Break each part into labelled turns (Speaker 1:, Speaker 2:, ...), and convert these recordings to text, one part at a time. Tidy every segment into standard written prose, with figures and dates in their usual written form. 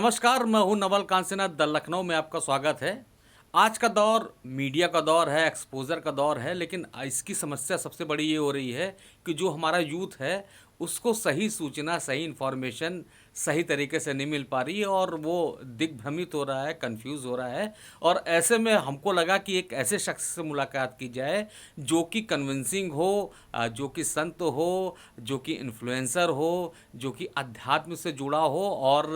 Speaker 1: नमस्कार, मैं हूं नवल कांसीनाथ दल लखनऊ में आपका स्वागत है। आज का दौर मीडिया का दौर है, एक्सपोजर का दौर है, लेकिन इसकी समस्या सबसे बड़ी ये हो रही है कि जो हमारा यूथ है उसको सही सूचना, सही इन्फॉर्मेशन सही तरीके से नहीं मिल पा रही है और वो दिग्भ्रमित हो रहा है, कंफ्यूज हो रहा है। और ऐसे में हमको लगा कि एक ऐसे शख्स से मुलाकात की जाए जो कि कन्विंसिंग हो, जो कि संत हो, जो कि इन्फ्लुएंसर हो, जो कि अध्यात्म से जुड़ा हो और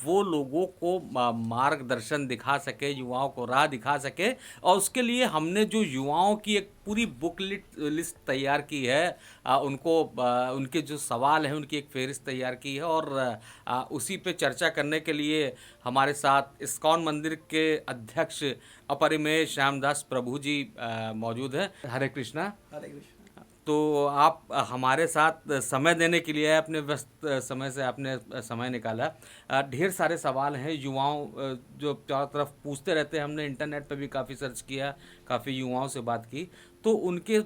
Speaker 1: वो लोगों को मार्गदर्शन दिखा सके, युवाओं को राह दिखा सके। और उसके लिए हमने जो युवाओं की एक पूरी बुक लिस्ट तैयार की है, उनके जो सवाल हैं उनकी एक फहरिस्त तैयार की है और उसी पे चर्चा करने के लिए हमारे साथ इस्कॉन मंदिर के अध्यक्ष अपरिमेय श्यामदास प्रभु जी मौजूद हैं। हरे कृष्णा।
Speaker 2: हरे कृष्ण।
Speaker 1: तो आप हमारे साथ समय देने के लिए अपने व्यस्त समय से आपने समय निकाला। ढेर सारे सवाल हैं युवाओं जो चारों तरफ पूछते रहते हैं। हमने इंटरनेट पे भी काफ़ी सर्च किया, काफ़ी युवाओं से बात की, तो उनके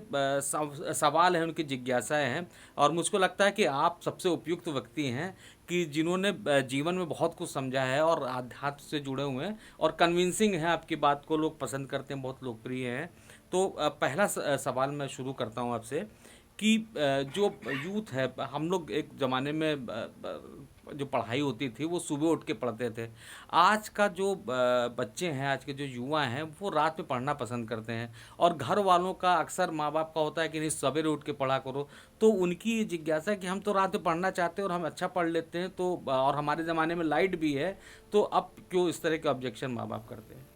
Speaker 1: सवाल हैं, उनकी जिज्ञासाएं हैं और मुझको लगता है कि आप सबसे उपयुक्त व्यक्ति हैं कि जिन्होंने जीवन में बहुत कुछ समझा है और आध्यात्म से जुड़े हुए हैं और कन्विंसिंग है, आपकी बात को लोग पसंद करते हैं, बहुत लोकप्रिय हैं। तो पहला सवाल मैं शुरू करता हूं आपसे कि जो यूथ है, हम लोग एक ज़माने में जो पढ़ाई होती थी वो सुबह उठ के पढ़ते थे। आज का जो बच्चे हैं, आज के जो युवा हैं, वो रात में पढ़ना पसंद करते हैं और घर वालों का अक्सर माँ बाप का होता है कि नहीं सवेरे उठ के पढ़ा करो। तो उनकी ये जिज्ञासा है कि हम तो रात में पढ़ना चाहते हैं और हम अच्छा पढ़ लेते हैं, तो और हमारे ज़माने में लाइट भी है, तो अब क्यों इस तरह के ऑब्जेक्शन माँ बाप करते हैं?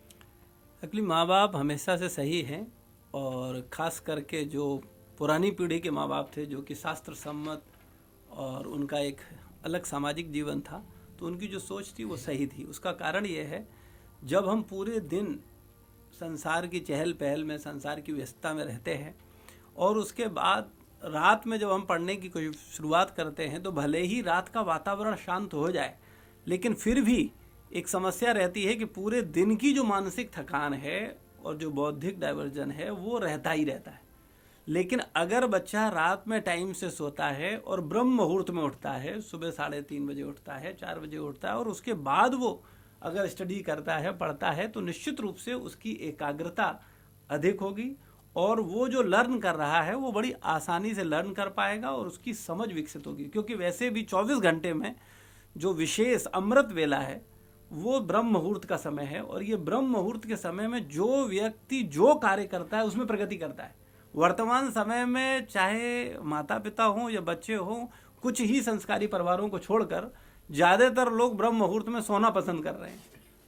Speaker 2: एक्चुअली माँ बाप हमेशा से सही हैं और ख़ास करके जो पुरानी पीढ़ी के माँ बाप थे जो कि शास्त्र सम्मत और उनका एक अलग सामाजिक जीवन था, तो उनकी जो सोच थी वो सही थी। उसका कारण ये है, जब हम पूरे दिन संसार की चहल पहल में, संसार की व्यस्तता में रहते हैं और उसके बाद रात में जब हम पढ़ने की कोई शुरुआत करते हैं तो भले ही रात का वातावरण शांत हो जाए, लेकिन फिर भी एक समस्या रहती है कि पूरे दिन की जो मानसिक थकान है और जो बौद्धिक डाइवर्जन है वो रहता ही रहता है। लेकिन अगर बच्चा रात में टाइम से सोता है और ब्रह्म मुहूर्त में उठता है, सुबह 3:30 बजे उठता है, 4 बजे उठता है और उसके बाद वो अगर स्टडी करता है, पढ़ता है, तो निश्चित रूप से उसकी एकाग्रता अधिक होगी और वो जो लर्न कर रहा है वो बड़ी आसानी से लर्न कर पाएगा और उसकी समझ विकसित होगी। क्योंकि वैसे भी 24 घंटे में जो विशेष अमृत वेला है वो ब्रह्म मुहूर्त का समय है और ये ब्रह्म मुहूर्त के समय में जो व्यक्ति जो कार्य करता है उसमें प्रगति करता है। वर्तमान समय में चाहे माता पिता हों या बच्चे हों, कुछ ही संस्कारी परिवारों को छोड़कर ज़्यादातर लोग ब्रह्म मुहूर्त में सोना पसंद कर रहे हैं।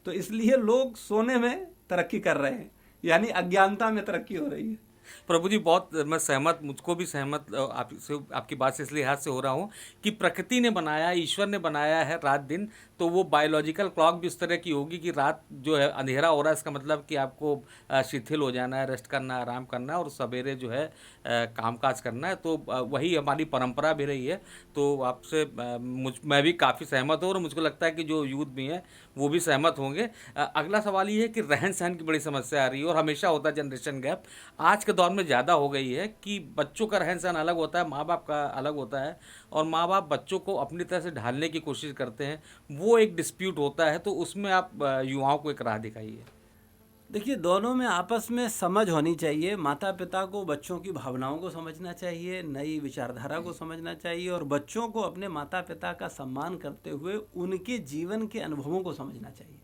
Speaker 2: तो इसलिए लोग सोने में तरक्की कर रहे हैं, यानी अज्ञानता में तरक्की हो रही है।
Speaker 1: प्रभु जी, बहुत मैं सहमत, मुझको भी सहमत आपसे, आपकी बात से इस लिहाज से हो रहा हूँ कि प्रकृति ने बनाया, ईश्वर ने बनाया है रात दिन, तो वो बायोलॉजिकल क्लॉक भी इस तरह की होगी कि रात जो है अंधेरा हो रहा है, इसका मतलब कि आपको शिथिल हो जाना है, रेस्ट करना है, आराम करना है और सवेरे जो है कामकाज करना है। तो वही हमारी परंपरा भी रही है। तो आपसे मैं भी काफ़ी सहमत हूँ और मुझको लगता है कि जो यूथ भी हैं वो भी सहमत होंगे। अगला सवाल ये है कि रहन सहन की बड़ी समस्या आ रही है और हमेशा होता है जनरेशन गैप। आज के दौर में ज़्यादा हो गई है कि बच्चों का रहन सहन अलग होता है, माँ बाप का अलग होता है और माँ बाप बच्चों को अपनी तरह से ढालने की कोशिश करते हैं, वो एक डिस्प्यूट होता है। तो उसमें आप युवाओं को एक राह दिखाइए।
Speaker 2: देखिए, दोनों में आपस में समझ होनी चाहिए। माता पिता को बच्चों की भावनाओं को समझना चाहिए, नई विचारधारा को समझना चाहिए और बच्चों को अपने माता पिता का सम्मान करते हुए उनके जीवन के अनुभवों को समझना चाहिए।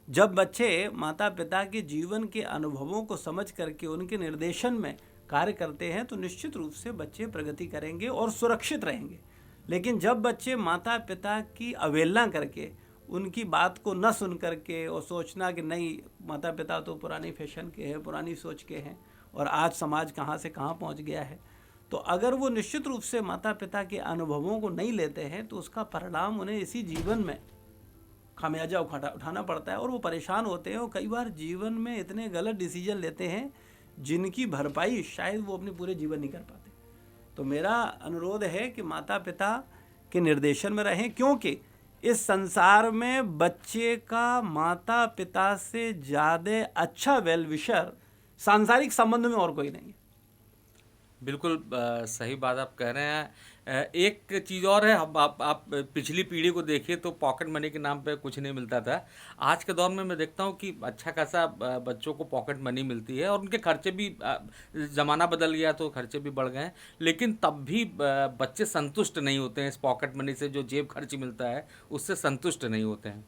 Speaker 2: जब बच्चे माता पिता के जीवन के अनुभवों को समझ करके उनके निर्देशन में कार्य करते हैं तो निश्चित रूप से बच्चे प्रगति करेंगे और सुरक्षित रहेंगे। लेकिन जब बच्चे माता पिता की अवहेलना करके, उनकी बात को न सुन करके और सोचना कि नहीं, माता पिता तो पुरानी फैशन के हैं, पुरानी सोच के हैं और आज समाज कहाँ से कहाँ पहुँच गया है, तो अगर वो निश्चित रूप से माता पिता के अनुभवों को नहीं लेते हैं तो उसका परिणाम उन्हें इसी जीवन में खामियाजा उठाना पड़ता है और वो परेशान होते हैं और कई बार जीवन में इतने गलत डिसीजन लेते हैं जिनकी भरपाई शायद वो अपने पूरे जीवन नहीं कर पाते। तो मेरा अनुरोध है कि माता पिता के निर्देशन में रहें, क्योंकि इस संसार में बच्चे का माता पिता से ज़्यादा अच्छा वेल विशर सांसारिक संबंध में और कोई नहीं है।
Speaker 1: बिल्कुल सही बात आप कह रहे हैं। एक चीज़ और है, हम आप पिछली पीढ़ी को देखिए तो पॉकेट मनी के नाम पे कुछ नहीं मिलता था। आज के दौर में मैं देखता हूँ कि अच्छा खासा बच्चों को पॉकेट मनी मिलती है और उनके खर्चे भी ज़माना बदल गया तो खर्चे भी बढ़ गए हैं, लेकिन तब भी बच्चे संतुष्ट नहीं होते हैं। इस पॉकेट मनी से जो जेब खर्च मिलता है उससे संतुष्ट नहीं होते हैं।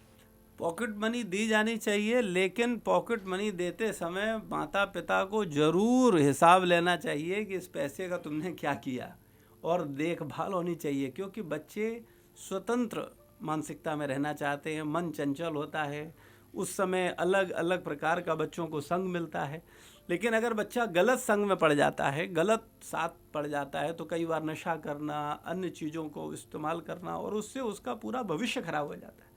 Speaker 2: पॉकेट मनी दी जानी चाहिए, लेकिन पॉकेट मनी देते समय माता पिता को ज़रूर हिसाब लेना चाहिए कि इस पैसे का तुमने क्या किया, और देखभाल होनी चाहिए, क्योंकि बच्चे स्वतंत्र मानसिकता में रहना चाहते हैं, मन चंचल होता है, उस समय अलग अलग प्रकार का बच्चों को संग मिलता है। लेकिन अगर बच्चा गलत संग में पड़ जाता है, गलत साथ पड़ जाता है, तो कई बार नशा करना, अन्य चीज़ों को इस्तेमाल करना, और उससे उसका पूरा भविष्य खराब हो जाता है।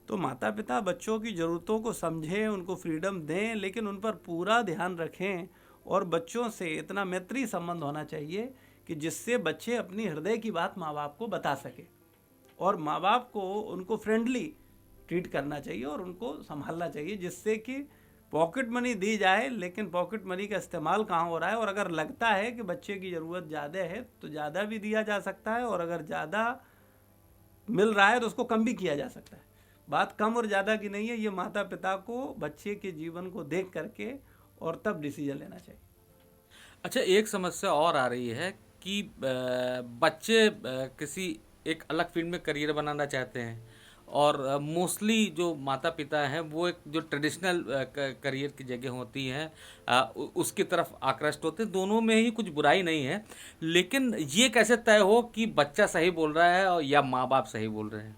Speaker 2: तो माता पिता बच्चों की ज़रूरतों को समझें, उनको फ्रीडम दें, लेकिन उन पर पूरा ध्यान रखें, और बच्चों से इतना मैत्री संबंध होना चाहिए कि जिससे बच्चे अपनी हृदय की बात माँ बाप को बता सके, और माँ बाप को उनको फ्रेंडली ट्रीट करना चाहिए और उनको संभालना चाहिए, जिससे कि पॉकेट मनी दी जाए, लेकिन पॉकेट मनी का इस्तेमाल कहाँ हो रहा है, और अगर लगता है कि बच्चे की ज़रूरत ज़्यादा है तो ज़्यादा भी दिया जा सकता है, और अगर ज़्यादा मिल रहा है तो उसको कम भी किया जा सकता है। बात कम और ज़्यादा की नहीं है, ये माता पिता को बच्चे के जीवन को देख करके और तब डिसीजन लेना चाहिए।
Speaker 1: अच्छा, एक समस्या और आ रही है कि बच्चे किसी एक अलग फील्ड में करियर बनाना चाहते हैं, और मोस्टली जो माता पिता हैं वो एक जो ट्रेडिशनल करियर की जगह होती हैं उसकी तरफ आकृष्ट होते हैं। दोनों में ही कुछ बुराई नहीं है, लेकिन ये कैसे तय हो कि बच्चा सही बोल रहा है और या माँ बाप सही बोल रहे हैं?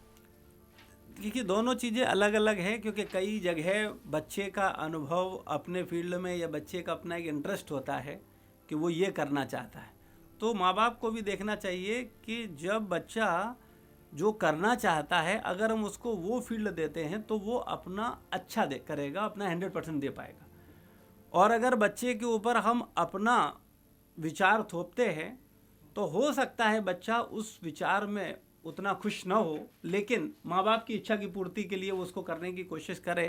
Speaker 2: क्योंकि दोनों चीज़ें अलग अलग हैं, क्योंकि कई जगह बच्चे का अनुभव अपने फील्ड में, या बच्चे का अपना एक इंटरेस्ट होता है कि वो ये करना चाहता है, तो माँ बाप को भी देखना चाहिए कि जब बच्चा जो करना चाहता है, अगर हम उसको वो फील्ड देते हैं तो वो अपना अच्छा दे करेगा, अपना 100% दे पाएगा। और अगर बच्चे के ऊपर हम अपना विचार थोपते हैं तो हो सकता है बच्चा उस विचार में उतना खुश ना हो, लेकिन माँ बाप की इच्छा की पूर्ति के लिए वो उसको करने की कोशिश करे।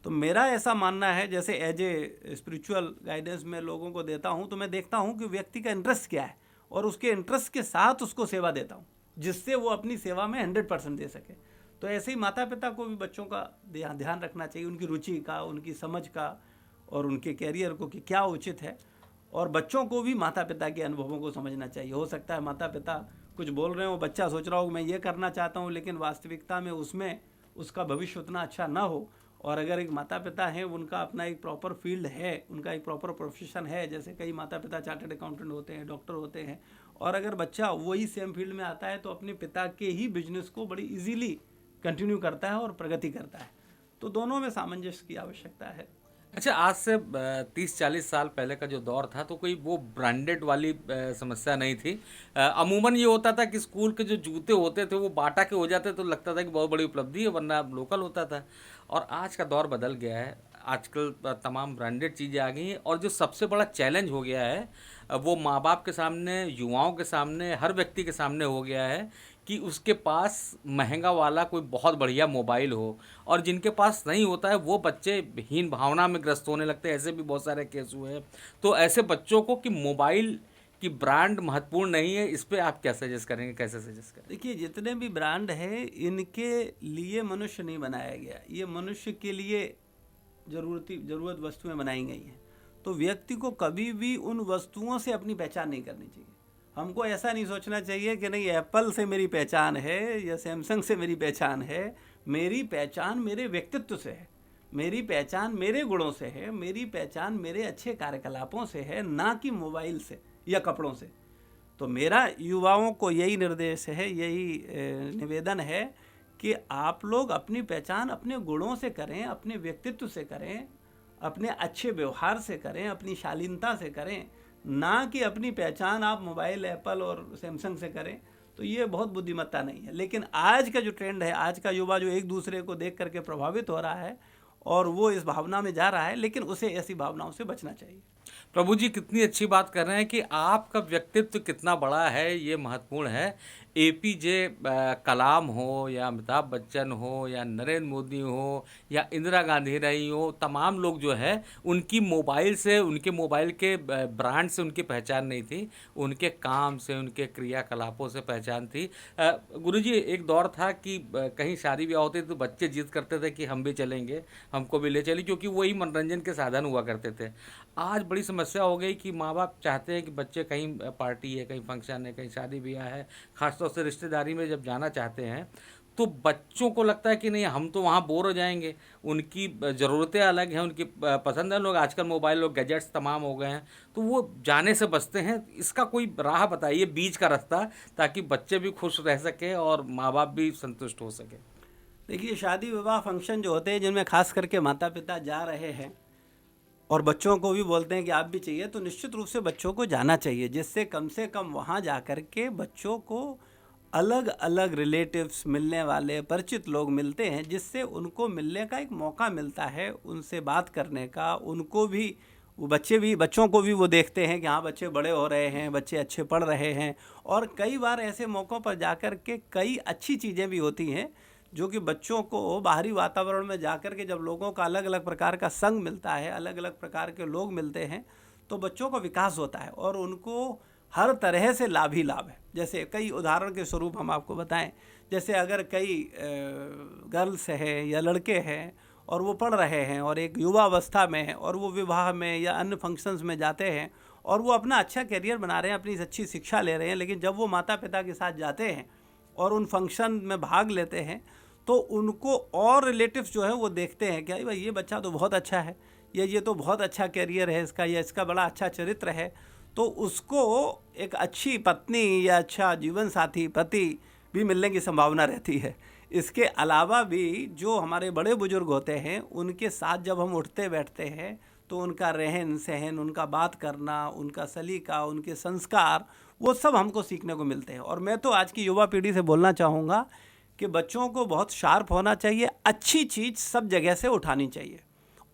Speaker 2: तो मेरा ऐसा मानना है, जैसे एज ए स्पिरिचुअल गाइडेंस में लोगों को देता हूँ, तो मैं देखता हूँ कि व्यक्ति का इंटरेस्ट क्या है, और उसके इंटरेस्ट के साथ उसको सेवा देता हूँ, जिससे वो अपनी सेवा में 100% दे सके। तो ऐसे ही माता पिता को भी बच्चों का ध्यान रखना चाहिए, उनकी रुचि का, उनकी समझ का, और उनके कैरियर को कि क्या उचित है। और बच्चों को भी माता पिता के अनुभवों को समझना चाहिए। हो सकता है माता पिता कुछ बोल रहे हो, बच्चा सोच रहा हो मैं ये करना चाहता हूँ, लेकिन वास्तविकता में उसमें उसका भविष्य उतना अच्छा ना हो। और अगर एक माता पिता हैं, उनका अपना एक प्रॉपर फील्ड है, उनका एक प्रॉपर प्रोफेशन है, जैसे कई माता पिता चार्टर्ड अकाउंटेंट होते हैं, डॉक्टर होते हैं, और अगर बच्चा वही सेम फील्ड में आता है तो अपने पिता के ही बिजनेस को बड़ी इजीली कंटिन्यू करता है और प्रगति करता है। तो दोनों में सामंजस्य की आवश्यकता है।
Speaker 1: अच्छा, आज से 30-40 साल पहले का जो दौर था तो कोई वो ब्रांडेड वाली समस्या नहीं थी। अमूमन ये होता था कि स्कूल के जो जूते होते थे वो बाटा के हो जाते तो लगता था कि बहुत बड़ी उपलब्धि है, वरना लोकल होता था। और आज का दौर बदल गया है, आजकल तमाम ब्रांडेड चीज़ें आ गई हैं, और जो सबसे बड़ा चैलेंज हो गया है वो माँ बाप के सामने, युवाओं के सामने, हर व्यक्ति के सामने हो गया है कि उसके पास महंगा वाला कोई बहुत बढ़िया मोबाइल हो, और जिनके पास नहीं होता है वो बच्चे हीन भावना में ग्रस्त होने लगते हैं। ऐसे भी बहुत सारे केस हुए हैं। तो ऐसे बच्चों को कि मोबाइल की ब्रांड महत्वपूर्ण नहीं है, इस पे आप क्या सजेस्ट करेंगे, कैसे सजेस्ट करेंगे?
Speaker 2: देखिए, जितने भी ब्रांड हैं, इनके लिए मनुष्य नहीं बनाया गया, ये मनुष्य के लिए ज़रूरत वस्तुएं बनाई गई हैं। तो व्यक्ति को कभी भी उन वस्तुओं से अपनी पहचान नहीं करनी चाहिए। हमको ऐसा नहीं सोचना चाहिए कि नहीं एप्पल से मेरी पहचान है या सैमसंग से मेरी पहचान है। मेरी पहचान मेरे व्यक्तित्व से है, मेरी पहचान मेरे गुणों से है, मेरी पहचान मेरे अच्छे कार्यकलापों से है, ना कि मोबाइल से या कपड़ों से। तो मेरा युवाओं को यही निर्देश है, यही निवेदन है कि आप लोग अपनी पहचान अपने गुणों से करें, अपने व्यक्तित्व से करें, अपने अच्छे व्यवहार से करें, अपनी शालीनता से करें, ना कि अपनी पहचान आप मोबाइल, एप्पल और सैमसंग से करें। तो ये बहुत बुद्धिमत्ता नहीं है। लेकिन आज का जो ट्रेंड है, आज का युवा जो एक दूसरे को देख करके प्रभावित हो रहा है और वो इस भावना में जा रहा है, लेकिन उसे ऐसी भावनाओं से बचना चाहिए।
Speaker 1: प्रभु जी कितनी अच्छी बात कर रहे हैं कि आपका व्यक्तित्व कितना बड़ा है ये महत्वपूर्ण है। एपीजे कलाम हो या अमिताभ बच्चन हो या नरेंद्र मोदी हो या इंदिरा गांधी रही हो, तमाम लोग जो है उनकी मोबाइल से, उनके मोबाइल के ब्रांड से उनकी पहचान नहीं थी, उनके काम से, उनके क्रियाकलापों से पहचान थी। गुरुजी, एक दौर था कि कहीं शादी ब्याह होते तो बच्चे जिद करते थे कि हम भी चलेंगे, हमको भी ले चलिए, क्योंकि वही मनोरंजन के साधन हुआ करते थे। आज बड़ी समस्या हो गई कि माँ बाप चाहते हैं कि बच्चे कहीं पार्टी है, कहीं फंक्शन है, कहीं शादी ब्याह है, खासतौर से रिश्तेदारी में जब जाना चाहते हैं, तो बच्चों को लगता है कि नहीं, हम तो वहाँ बोर हो जाएंगे, उनकी ज़रूरतें अलग हैं, उनकी पसंद है। लोग आजकल मोबाइल और गैजेट्स तमाम हो गए हैं, तो वो जाने से बचते हैं। इसका कोई राह बताइए, बीच का रास्ता, ताकि बच्चे भी खुश रह सकें और माँ बाप भी संतुष्ट हो सके।
Speaker 2: देखिए, शादी विवाह फंक्शन जो होते हैं जिनमें खास करके माता पिता जा रहे हैं और बच्चों को भी बोलते हैं कि आप भी चाहिए, तो निश्चित रूप से बच्चों को जाना चाहिए, जिससे कम से कम वहाँ जा कर के बच्चों को अलग अलग रिलेटिव्स मिलने वाले, परिचित लोग मिलते हैं, जिससे उनको मिलने का एक मौका मिलता है, उनसे बात करने का। उनको भी, वो बच्चों को भी वो देखते हैं कि हाँ, बच्चे बड़े हो रहे हैं, बच्चे अच्छे पढ़ रहे हैं। और कई बार ऐसे मौक़ों पर जाकर के कई अच्छी चीज़ें भी होती हैं जो कि बच्चों को बाहरी वातावरण में जाकर के जब लोगों का अलग अलग प्रकार का संग मिलता है, अलग अलग प्रकार के लोग मिलते हैं, तो बच्चों का विकास होता है और उनको हर तरह से लाभ ही लाभ है। जैसे कई उदाहरण के स्वरूप हम आपको बताएं, जैसे अगर कई गर्ल्स हैं या लड़के हैं और वो पढ़ रहे हैं और एक युवा अवस्था में है और वो विवाह में या अन्य फंक्शंस में जाते हैं और वो अपना अच्छा करियर बना रहे हैं, अपनी अच्छी शिक्षा ले रहे हैं, लेकिन जब वो माता पिता के साथ जाते हैं और उन फंक्शन में भाग लेते हैं, तो उनको और रिलेटिव्स जो है वो देखते हैं कि भाई ये बच्चा तो बहुत अच्छा है, ये तो बहुत अच्छा करियर है इसका, या इसका बड़ा अच्छा चरित्र है, तो उसको एक अच्छी पत्नी या अच्छा जीवन साथी, पति भी मिलने की संभावना रहती है। इसके अलावा भी जो हमारे बड़े बुजुर्ग होते हैं, उनके साथ जब हम उठते बैठते हैं तो उनका रहन सहन, उनका बात करना, उनका सलीका, उनके संस्कार, वो सब हमको सीखने को मिलते हैं। और मैं तो आज की युवा पीढ़ी से बोलना चाहूँगा कि बच्चों को बहुत शार्प होना चाहिए, अच्छी चीज़ सब जगह से उठानी चाहिए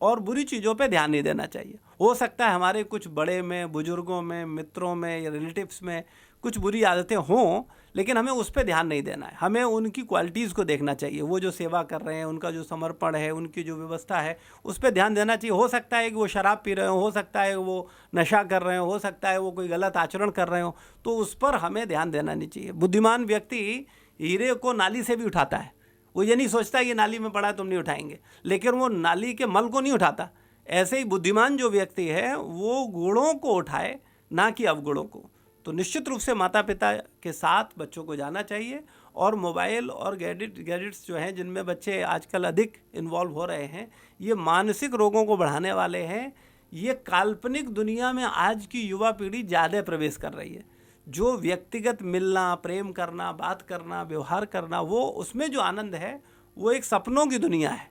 Speaker 2: और बुरी चीज़ों पे ध्यान नहीं देना चाहिए। हो सकता है हमारे कुछ बड़े में, बुजुर्गों में, मित्रों में या रिलेटिव्स में कुछ बुरी आदतें हों, लेकिन हमें उस पर ध्यान नहीं देना है। हमें उनकी क्वालिटीज़ को देखना चाहिए, वो जो सेवा कर रहे हैं, उनका जो समर्पण है, उनकी जो व्यवस्था है, उस पर ध्यान देना चाहिए। हो सकता है कि वो शराब पी रहे हो सकता है वो नशा कर रहे हो सकता है वो कोई गलत आचरण कर रहे हो, तो उस पर हमें ध्यान देना नहीं चाहिए। बुद्धिमान व्यक्ति हीरे को नाली से भी उठाता है, वो ये नहीं सोचता ये नाली में पड़ा है तुम नहीं उठाएंगे, लेकिन वो नाली के मल को नहीं उठाता। ऐसे ही बुद्धिमान जो व्यक्ति है वो गुणों को उठाए, ना कि अवगुणों को। तो निश्चित रूप से माता पिता के साथ बच्चों को जाना चाहिए। और मोबाइल और गैजेट्स जो हैं जिनमें बच्चे आजकल अधिक इन्वॉल्व हो रहे हैं, ये मानसिक रोगों को बढ़ाने वाले हैं। ये काल्पनिक दुनिया में आज की युवा पीढ़ी ज़्यादा प्रवेश कर रही है। जो व्यक्तिगत मिलना, प्रेम करना, बात करना, व्यवहार करना, वो उसमें जो आनंद है वो एक सपनों की दुनिया है,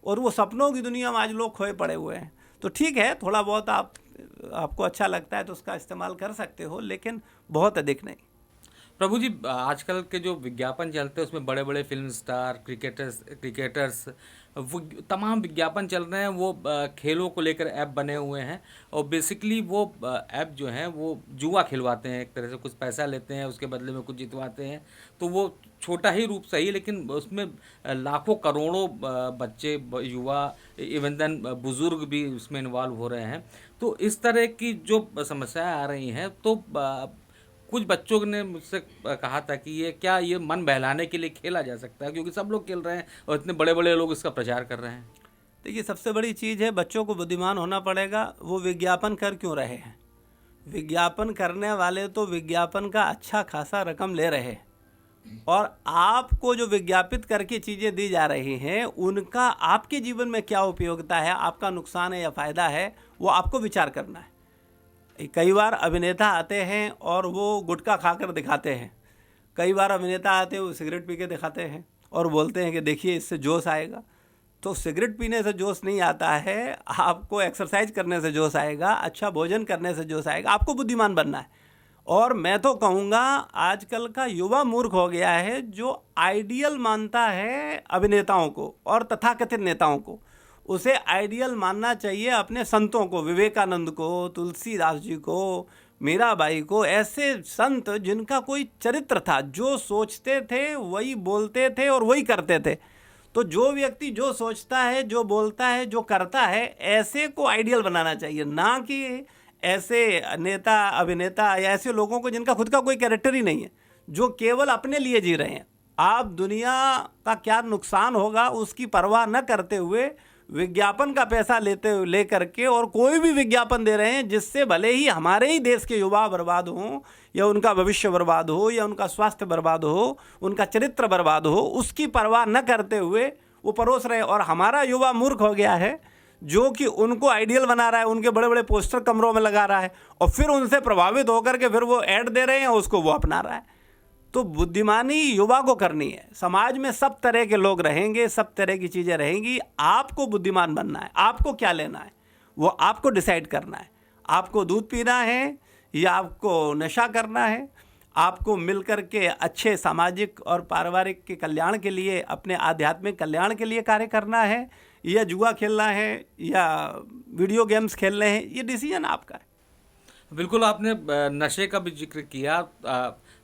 Speaker 2: और वो सपनों की दुनिया में आज लोग खोए पड़े हुए हैं। तो ठीक है, थोड़ा बहुत आपको अच्छा लगता है तो उसका इस्तेमाल कर सकते हो, लेकिन बहुत अधिक नहीं।
Speaker 1: प्रभु जी, आजकल के जो विज्ञापन चलते हैं उसमें बड़े बड़े फिल्म स्टार, क्रिकेटर्स, वो तमाम विज्ञापन चल रहे हैं। वो खेलों को लेकर ऐप बने हुए हैं और बेसिकली वो ऐप जो हैं वो जुआ खिलवाते हैं, एक तरह से कुछ पैसा लेते हैं, उसके बदले में कुछ जितवाते हैं। तो वो छोटा ही रूप सही, लेकिन उसमें लाखों करोड़ों बच्चे, युवा, इवन देन बुज़ुर्ग भी उसमें इन्वॉल्व हो रहे हैं। तो इस तरह की जो समस्याएं आ रही हैं, तो कुछ बच्चों ने मुझसे कहा था कि ये मन बहलाने के लिए खेला जा सकता है, क्योंकि सब लोग खेल रहे हैं और इतने बड़े बड़े लोग इसका प्रचार कर रहे हैं।
Speaker 2: देखिए, सबसे बड़ी चीज़ है बच्चों को बुद्धिमान होना पड़ेगा। वो विज्ञापन कर क्यों रहे हैं? विज्ञापन करने वाले तो विज्ञापन का अच्छा खासा रकम ले रहे हैं, और आपको जो विज्ञापित करके चीज़ें दी जा रही हैं उनका आपके जीवन में क्या उपयोगिता है, आपका नुकसान है या फ़ायदा है, वो आपको विचार करना है। कई बार अभिनेता आते हैं और वो गुटखा खाकर दिखाते हैं, कई बार अभिनेता आते हैं वो सिगरेट पी के दिखाते हैं और बोलते हैं कि देखिए इससे जोश आएगा। तो सिगरेट पीने से जोश नहीं आता है, आपको एक्सरसाइज करने से जोश आएगा, अच्छा भोजन करने से जोश आएगा। आपको बुद्धिमान बनना है। और मैं तो कहूँगा आजकल का युवा मूर्ख हो गया है, जो आइडियल मानता है अभिनेताओं को और तथाकथित नेताओं को। उसे आइडियल मानना चाहिए अपने संतों को, विवेकानंद को, तुलसीदास जी को, मीराबाई को ऐसे संत जिनका कोई चरित्र था, जो सोचते थे वही बोलते थे और वही करते थे। तो जो व्यक्ति जो सोचता है, जो बोलता है, जो करता है, ऐसे को आइडियल बनाना चाहिए, ना कि ऐसे नेता अभिनेता या ऐसे लोगों को जिनका खुद का कोई कैरेक्टर ही नहीं है, जो केवल अपने लिए जी रहे हैं। आप दुनिया का क्या नुकसान होगा उसकी परवाह न करते हुए विज्ञापन का पैसा ले करके और कोई भी विज्ञापन दे रहे हैं जिससे भले ही हमारे ही देश के युवा बर्बाद हों या उनका भविष्य बर्बाद हो या उनका स्वास्थ्य बर्बाद हो, उनका चरित्र बर्बाद हो, उसकी परवाह न करते हुए वो परोस रहे हैं। और हमारा युवा मूर्ख हो गया है जो कि उनको आइडियल बना रहा है, उनके बड़े बड़े पोस्टर कमरों में लगा रहा है और फिर उनसे प्रभावित होकर के फिर वो ऐड दे रहे हैं, उसको वो अपना रहा है। तो बुद्धिमानी युवा को करनी है। समाज में सब तरह के लोग रहेंगे, सब तरह की चीज़ें रहेंगी। आपको बुद्धिमान बनना है, आपको क्या लेना है वो आपको डिसाइड करना है। आपको दूध पीना है या आपको नशा करना है, आपको मिलकर के अच्छे सामाजिक और पारिवारिक के कल्याण के लिए, अपने आध्यात्मिक कल्याण के लिए कार्य करना है, या जुआ खेलना है या वीडियो गेम्स खेलने हैं, ये डिसीजन आपका है।
Speaker 1: बिल्कुल, आपने नशे का भी जिक्र किया।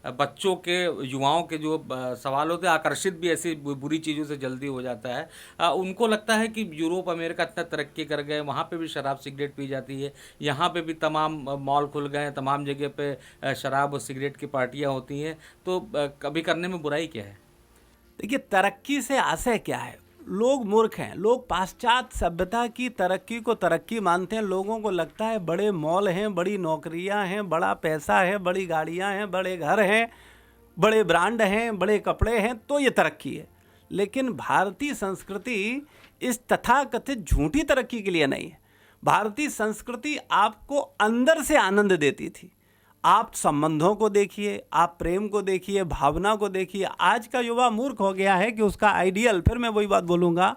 Speaker 1: बच्चों के, युवाओं के जो सवाल होते हैं, आकर्षित भी ऐसी बुरी चीज़ों से जल्दी हो जाता है। उनको लगता है कि यूरोप अमेरिका इतना तरक्की कर गए, वहाँ पे भी शराब सिगरेट पी जाती है, यहाँ पे भी तमाम मॉल खुल गए हैं, तमाम जगह पे शराब और सिगरेट की पार्टियाँ होती हैं। तो कभी करने में बुराई क्या है?
Speaker 2: देखिए, तरक्की से आशय क्या है? लोग मूर्ख हैं। लोग पाश्चात्य सभ्यता की तरक्की को तरक्की मानते हैं। लोगों को लगता है बड़े मॉल हैं, बड़ी नौकरियां हैं, बड़ा पैसा है, बड़ी गाड़ियां हैं, बड़े घर हैं, बड़े ब्रांड हैं, बड़े कपड़े हैं, तो ये तरक्की है। लेकिन भारतीय संस्कृति इस तथाकथित झूठी तरक्की के लिए नहीं है। भारतीय संस्कृति आपको अंदर से आनंद देती थी। आप संबंधों को देखिए, आप प्रेम को देखिए, भावना को देखिए। आज का युवा मूर्ख हो गया है कि उसका आइडियल, फिर मैं वही बात बोलूँगा,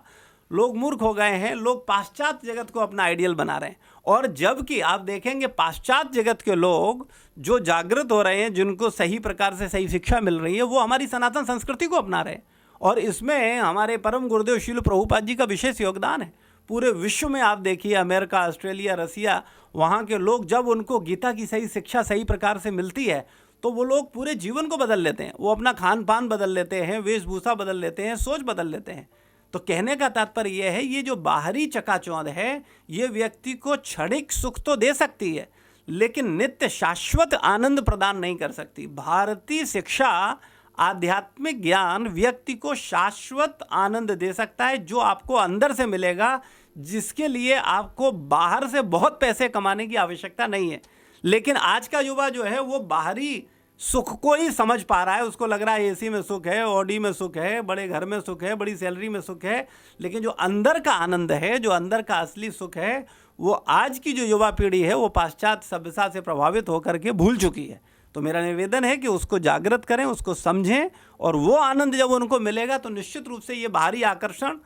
Speaker 2: लोग मूर्ख हो गए हैं। लोग पाश्चात्य जगत को अपना आइडियल बना रहे हैं। और जबकि आप देखेंगे पाश्चात्य जगत के लोग जो जागृत हो रहे हैं, जिनको सही प्रकार से सही शिक्षा मिल रही है, वो हमारी सनातन संस्कृति को अपना रहे हैं। और इसमें हमारे परम गुरुदेव श्रील प्रभुपाद जी का विशेष योगदान है। पूरे विश्व में आप देखिए, अमेरिका, ऑस्ट्रेलिया, रसिया, वहाँ के लोग जब उनको गीता की सही शिक्षा सही प्रकार से मिलती है तो वो लोग पूरे जीवन को बदल लेते हैं। वो अपना खान पान बदल लेते हैं, वेशभूषा बदल लेते हैं, सोच बदल लेते हैं। तो कहने का तात्पर्य यह है, ये जो बाहरी चकाचौंध है, ये व्यक्ति को क्षणिक सुख तो दे सकती है लेकिन नित्य शाश्वत आनंद प्रदान नहीं कर सकती। भारतीय शिक्षा, आध्यात्मिक ज्ञान व्यक्ति को शाश्वत आनंद दे सकता है, जो आपको अंदर से मिलेगा, जिसके लिए आपको बाहर से बहुत पैसे कमाने की आवश्यकता नहीं है। लेकिन आज का युवा जो है वो बाहरी सुख को ही समझ पा रहा है। उसको लग रहा है एसी में सुख है, ऑडी में सुख है, बड़े घर में सुख है, बड़ी सैलरी में सुख है। लेकिन जो अंदर का आनंद है, जो अंदर का असली सुख है, वो आज की जो युवा पीढ़ी है वो पाश्चात्य सभ्यता से प्रभावित होकर के भूल चुकी है। तो मेरा निवेदन है कि उसको जागृत करें, उसको समझें, और वो आनंद जब उनको मिलेगा तो निश्चित रूप से ये बाहरी आकर्षण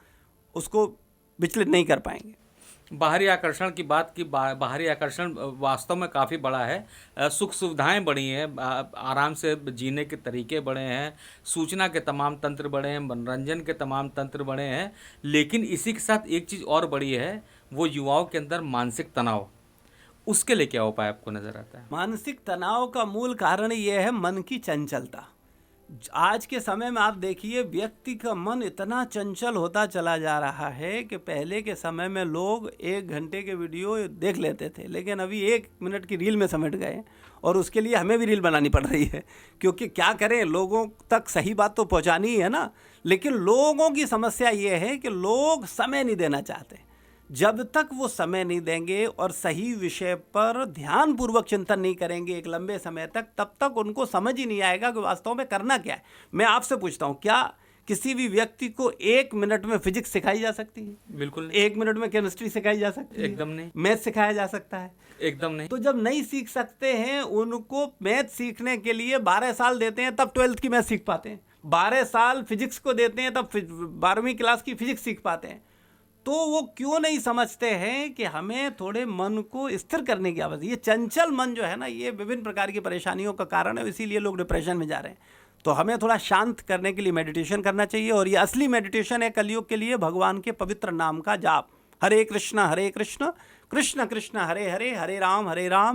Speaker 2: उसको विचलित नहीं कर पाएंगे।
Speaker 1: बाहरी आकर्षण की बात की, बाहरी आकर्षण वास्तव में काफ़ी बड़ा है। सुख सुविधाएं बढ़ी हैं, आराम से जीने के तरीके बढ़े हैं, सूचना के तमाम तंत्र बढ़े हैं, मनोरंजन के तमाम तंत्र बढ़े हैं। लेकिन इसी के साथ एक चीज़ और बड़ी है, वो युवाओं के अंदर मानसिक तनाव। उसके लिए क्या उपाय आपको नज़र आता है?
Speaker 2: मानसिक तनाव का मूल कारण ये है मन की चंचलता। आज के समय में आप देखिए, व्यक्ति का मन इतना चंचल होता चला जा रहा है कि पहले के समय में लोग 1 घंटे के वीडियो देख लेते थे, लेकिन अभी 1 मिनट की रील में समेट गए। और उसके लिए हमें भी रील बनानी पड़ रही है, क्योंकि क्या करें, लोगों तक सही बात तो पहुंचानी ही है ना। लेकिन लोगों की समस्या ये है कि लोग समय नहीं देना चाहते। जब तक वो समय नहीं देंगे और सही विषय पर ध्यानपूर्वक चिंतन नहीं करेंगे एक लंबे समय तक, तब तक उनको समझ ही नहीं आएगा कि वास्तव में करना क्या है। मैं आपसे पूछता हूँ, क्या किसी भी व्यक्ति को 1 मिनट में फिजिक्स सिखाई जा सकती है?
Speaker 1: बिल्कुल नहीं।
Speaker 2: 1 मिनट में केमिस्ट्री सिखाई जा सकती है?
Speaker 1: एकदम नहीं।
Speaker 2: मैथ सिखाया जा सकता है?
Speaker 1: एकदम नहीं।
Speaker 2: तो जब नहीं सीख सकते हैं, उनको मैथ सीखने के लिए 12 साल देते हैं, तब 12th की मैथ सीख पाते हैं। 12 साल फिजिक्स को देते हैं, तब 12वीं क्लास की फिजिक्स सीख पाते हैं। तो वो क्यों नहीं समझते हैं कि हमें थोड़े मन को स्थिर करने की आवश्यकता है। ये चंचल मन जो है ना, ये विभिन्न प्रकार की परेशानियों का कारण है, इसीलिए लोग डिप्रेशन में जा रहे हैं। तो हमें थोड़ा शांत करने के लिए मेडिटेशन करना चाहिए, और ये असली मेडिटेशन है कलयुग के लिए, भगवान के पवित्र नाम का जाप। हरे कृष्ण कृष्ण कृष्ण हरे हरे, हरे राम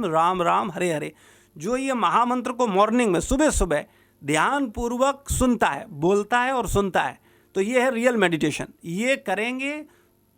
Speaker 2: राम राम हरे हरे। जो ये महामंत्र को मॉर्निंग में सुबह सुबह ध्यान पूर्वक सुनता है, बोलता है और सुनता है, तो ये है रियल मेडिटेशन। ये करेंगे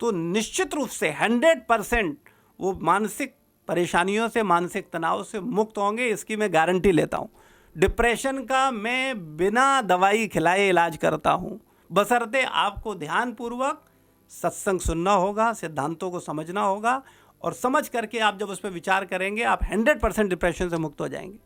Speaker 2: तो निश्चित रूप से 100% वो मानसिक परेशानियों से, मानसिक तनाव से मुक्त होंगे, इसकी मैं गारंटी लेता हूँ। डिप्रेशन का मैं बिना दवाई खिलाए इलाज करता हूँ, बशर्ते आपको ध्यानपूर्वक सत्संग सुनना होगा, सिद्धांतों को समझना होगा, और समझ करके आप जब उस पर विचार करेंगे आप 100% डिप्रेशन से मुक्त हो जाएंगे।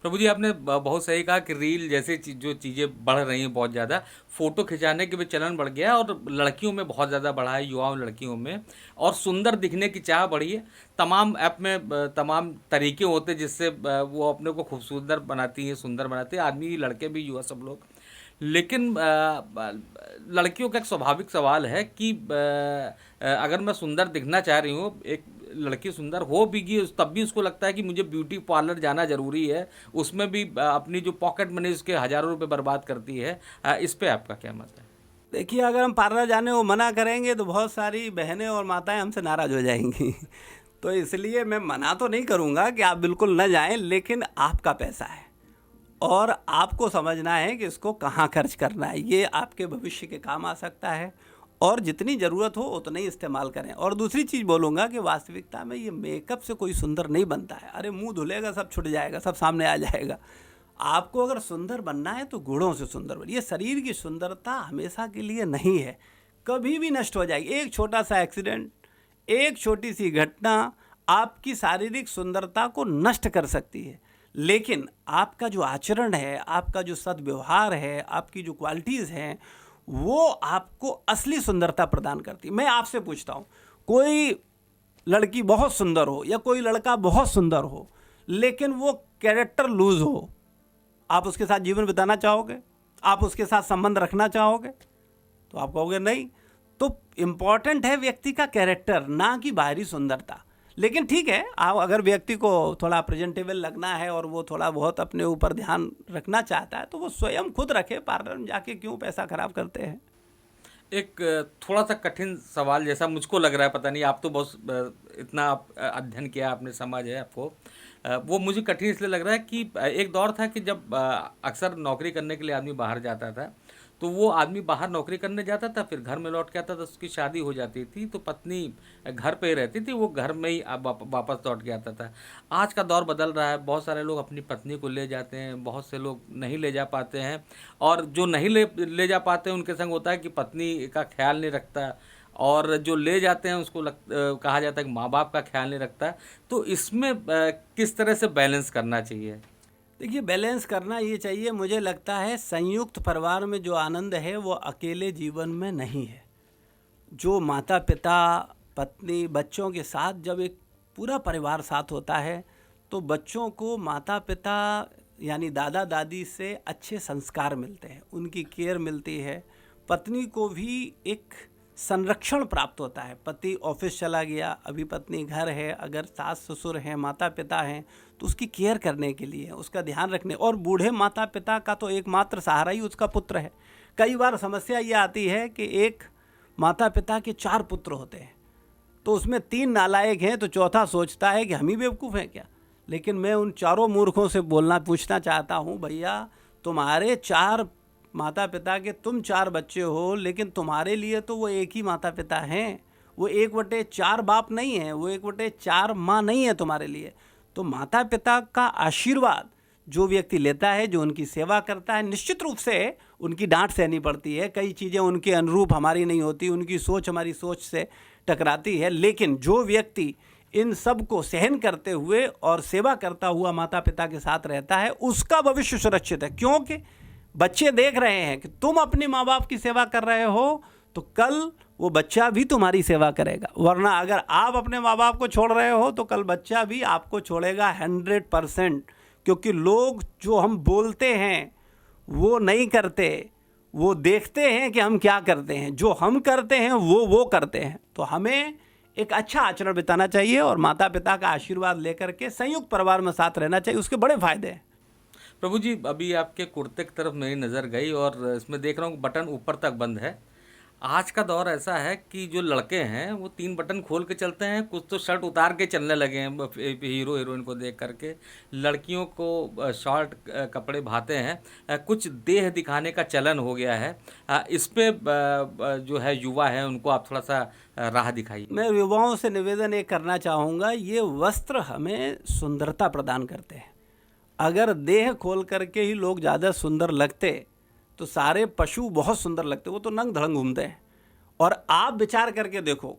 Speaker 1: प्रभु जी, आपने बहुत सही कहा कि रील जैसे जो चीज़ें बढ़ रही हैं बहुत ज़्यादा, फ़ोटो खिंचाने के भी चलन बढ़ गया है और लड़कियों में बहुत ज़्यादा बढ़ा है, युवाओं लड़कियों में, और सुंदर दिखने की चाह बढ़ी है। तमाम ऐप में तमाम तरीके होते हैं जिससे वो अपने को खूबसूरत बनाती हैं, सुंदर बनाती हैं, आदमी, लड़के भी, युवा, सब लोग। लेकिन लड़कियों का एक स्वाभाविक सवाल है कि अगर मैं सुंदर दिखना चाह रही हूँ, एक लड़की सुंदर हो भी गई तब भी उसको लगता है कि मुझे ब्यूटी पार्लर जाना ज़रूरी है, उसमें भी अपनी जो पॉकेट मनी उसके हज़ारों रुपए बर्बाद करती है। इस पे आपका क्या मत है?
Speaker 2: देखिए, अगर हम पार्लर जाने को मना करेंगे तो बहुत सारी बहनें और माताएं हमसे नाराज़ हो जाएंगी तो इसलिए मैं मना तो नहीं करूँगा कि आप बिल्कुल न जाएं, लेकिन आपका पैसा है और आपको समझना है कि इसको कहाँ खर्च करना है। ये आपके भविष्य के काम आ सकता है और जितनी ज़रूरत हो उतना ही इस्तेमाल करें। और दूसरी चीज़ बोलूँगा कि वास्तविकता में ये मेकअप से कोई सुंदर नहीं बनता है। अरे मुंह धुलेगा सब छुट जाएगा, सब सामने आ जाएगा। आपको अगर सुंदर बनना है तो गुणों से सुंदर बनिए। शरीर की सुंदरता हमेशा के लिए नहीं है, कभी भी नष्ट हो जाएगी। एक छोटा सा एक्सीडेंट, एक छोटी सी घटना आपकी शारीरिक सुंदरता को नष्ट कर सकती है, लेकिन आपका जो आचरण है, आपका जो सद्व्यवहार है, आपकी जो क्वालिटीज़ हैं, वो आपको असली सुंदरता प्रदान करती है। मैं आपसे पूछता हूँ, कोई लड़की बहुत सुंदर हो या कोई लड़का बहुत सुंदर हो, लेकिन वो कैरेक्टर लूज हो, आप उसके साथ जीवन बिताना चाहोगे? आप उसके साथ संबंध रखना चाहोगे? तो आप कहोगे नहीं। तो इम्पॉर्टेंट है व्यक्ति का कैरेक्टर, ना कि बाहरी सुंदरता। लेकिन ठीक है, आप अगर व्यक्ति को थोड़ा प्रेजेंटेबल लगना है और वो थोड़ा बहुत अपने ऊपर ध्यान रखना चाहता है तो वो स्वयं खुद रखे, पार्लर में जाके क्यों पैसा खराब करते हैं।
Speaker 1: एक थोड़ा सा कठिन सवाल जैसा मुझको लग रहा है, पता नहीं, आप तो बहुत इतना अध्ययन किया आपने, समझ है आपको, वो मुझे कठिन इसलिए लग रहा है कि एक दौर था कि जब अक्सर नौकरी करने के लिए आदमी बाहर जाता था, तो वो आदमी बाहर नौकरी करने जाता था, फिर घर में लौट के आता था, उसकी शादी हो जाती थी तो पत्नी घर पे ही रहती थी, वो घर में ही वापस लौट के आता था। आज का दौर बदल रहा है, बहुत सारे लोग अपनी पत्नी को ले जाते हैं, बहुत से लोग नहीं ले जा पाते हैं, और जो नहीं ले जा पाते हैं उनके संग होता है कि पत्नी का ख्याल नहीं रखता, और जो ले जाते हैं उसको कहा जाता है कि माँ बाप का ख्याल नहीं रखता। तो इसमें किस तरह से बैलेंस करना चाहिए?
Speaker 2: देखिए, बैलेंस करना ये चाहिए, मुझे लगता है संयुक्त परिवार में जो आनंद है वो अकेले जीवन में नहीं है। जो माता पिता, पत्नी, बच्चों के साथ जब एक पूरा परिवार साथ होता है तो बच्चों को माता पिता यानी दादा दादी से अच्छे संस्कार मिलते हैं, उनकी केयर मिलती है। पत्नी को भी एक संरक्षण प्राप्त होता है। पति ऑफिस चला गया, अभी पत्नी घर है, अगर सास ससुर हैं, माता पिता हैं, तो उसकी केयर करने के लिए, उसका ध्यान रखने, और बूढ़े माता पिता का तो एकमात्र सहारा ही उसका पुत्र है। कई बार समस्या ये आती है कि एक माता पिता के 4 पुत्र होते हैं, तो उसमें 3 नालायक हैं तो चौथा सोचता है कि हम ही बेवकूफ़ हैं क्या। लेकिन मैं उन चारों मूर्खों से पूछना चाहता हूँ, भैया तुम्हारे 4 माता पिता के तुम 4 बच्चे हो, लेकिन तुम्हारे लिए तो वो एक ही माता पिता हैं, वो 1/4 बाप नहीं है, वो 1/4 माँ नहीं है तुम्हारे लिए। तो माता पिता का आशीर्वाद जो व्यक्ति लेता है, जो उनकी सेवा करता है, निश्चित रूप से उनकी डांट सहनी पड़ती है, कई चीज़ें उनके अनुरूप हमारी नहीं होती, उनकी सोच हमारी सोच से टकराती है, लेकिन जो व्यक्ति इन सब को सहन करते हुए और सेवा करता हुआ माता पिता के साथ रहता है, उसका भविष्य सुरक्षित है। क्योंकि बच्चे देख रहे हैं कि तुम अपने माँ बाप की सेवा कर रहे हो, तो कल वो बच्चा भी तुम्हारी सेवा करेगा। वरना अगर आप अपने माँ बाप को छोड़ रहे हो तो कल बच्चा भी आपको छोड़ेगा 100%। क्योंकि लोग जो हम बोलते हैं वो नहीं करते, वो देखते हैं कि हम क्या करते हैं, जो हम करते हैं वो करते हैं। तो हमें एक अच्छा आचरण बिताना चाहिए और माता पिता का आशीर्वाद लेकर के संयुक्त परिवार में साथ रहना चाहिए, उसके बड़े फायदे हैं।
Speaker 1: प्रभु जी, अभी आपके कुर्ते की तरफ मेरी नज़र गई और इसमें देख रहा हूँ बटन ऊपर तक बंद है। आज का दौर ऐसा है कि जो लड़के हैं वो 3 बटन खोल के चलते हैं, कुछ तो शर्ट उतार के चलने लगे हैं हीरो हीरोइन को देख करके। लड़कियों को शॉर्ट कपड़े भाते हैं। कुछ देह दिखाने का चलन हो गया है। इस पे जो है युवा है उनको आप थोड़ा सा राह दिखाइए।
Speaker 2: मैं युवाओं से निवेदन ये करना चाहूँगा, ये वस्त्र हमें सुंदरता प्रदान करते हैं। अगर देह खोल करके ही लोग ज़्यादा सुंदर लगते तो सारे पशु बहुत सुंदर लगते, वो तो नंग धड़ंग घूमते हैं। और आप विचार करके देखो,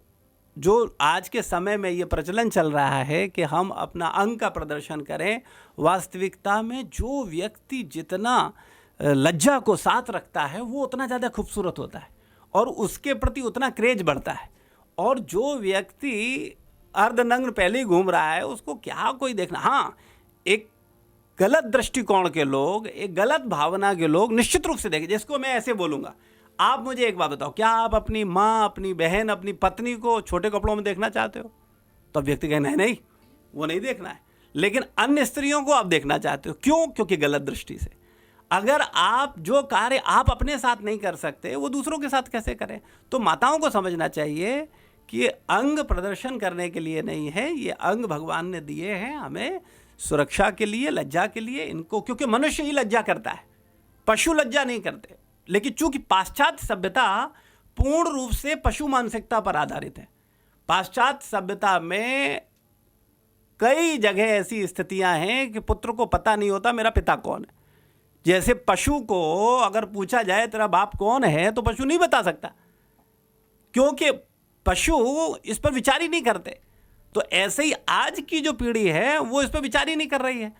Speaker 2: जो आज के समय में ये प्रचलन चल रहा है कि हम अपना अंग का प्रदर्शन करें, वास्तविकता में जो व्यक्ति जितना लज्जा को साथ रखता है वो उतना ज़्यादा खूबसूरत होता है और उसके प्रति उतना क्रेज बढ़ता है। और जो व्यक्ति अर्धनग्न पहले ही घूम रहा है उसको क्या कोई देखना। हाँ, एक गलत दृष्टिकोण के लोग, एक गलत भावना के लोग निश्चित रूप से देखें। जिसको मैं ऐसे बोलूँगा, आप मुझे एक बात बताओ, क्या आप अपनी माँ, अपनी बहन, अपनी पत्नी को छोटे कपड़ों में देखना चाहते हो? तो व्यक्ति कहे नहीं नहीं, वो नहीं देखना है। लेकिन अन्य स्त्रियों को आप देखना चाहते हो, क्यों? क्योंकि गलत दृष्टि से। अगर आप जो कार्य आप अपने साथ नहीं कर सकते वो दूसरों के साथ कैसे करें? तो माताओं को समझना चाहिए कि ये अंग प्रदर्शन करने के लिए नहीं है, ये अंग भगवान ने दिए हैं हमें सुरक्षा के लिए, लज्जा के लिए इनको, क्योंकि मनुष्य ही लज्जा करता है, पशु लज्जा नहीं करते। लेकिन चूंकि पाश्चात्य सभ्यता पूर्ण रूप से पशु मानसिकता पर आधारित है, पाश्चात्य सभ्यता में कई जगह ऐसी स्थितियां हैं कि पुत्र को पता नहीं होता मेरा पिता कौन है। जैसे पशु को अगर पूछा जाए तेरा बाप कौन है तो पशु नहीं बता सकता, क्योंकि पशु इस पर विचार ही नहीं करते। तो ऐसे ही आज की जो पीढ़ी है वो इस पर विचार ही नहीं कर रही है।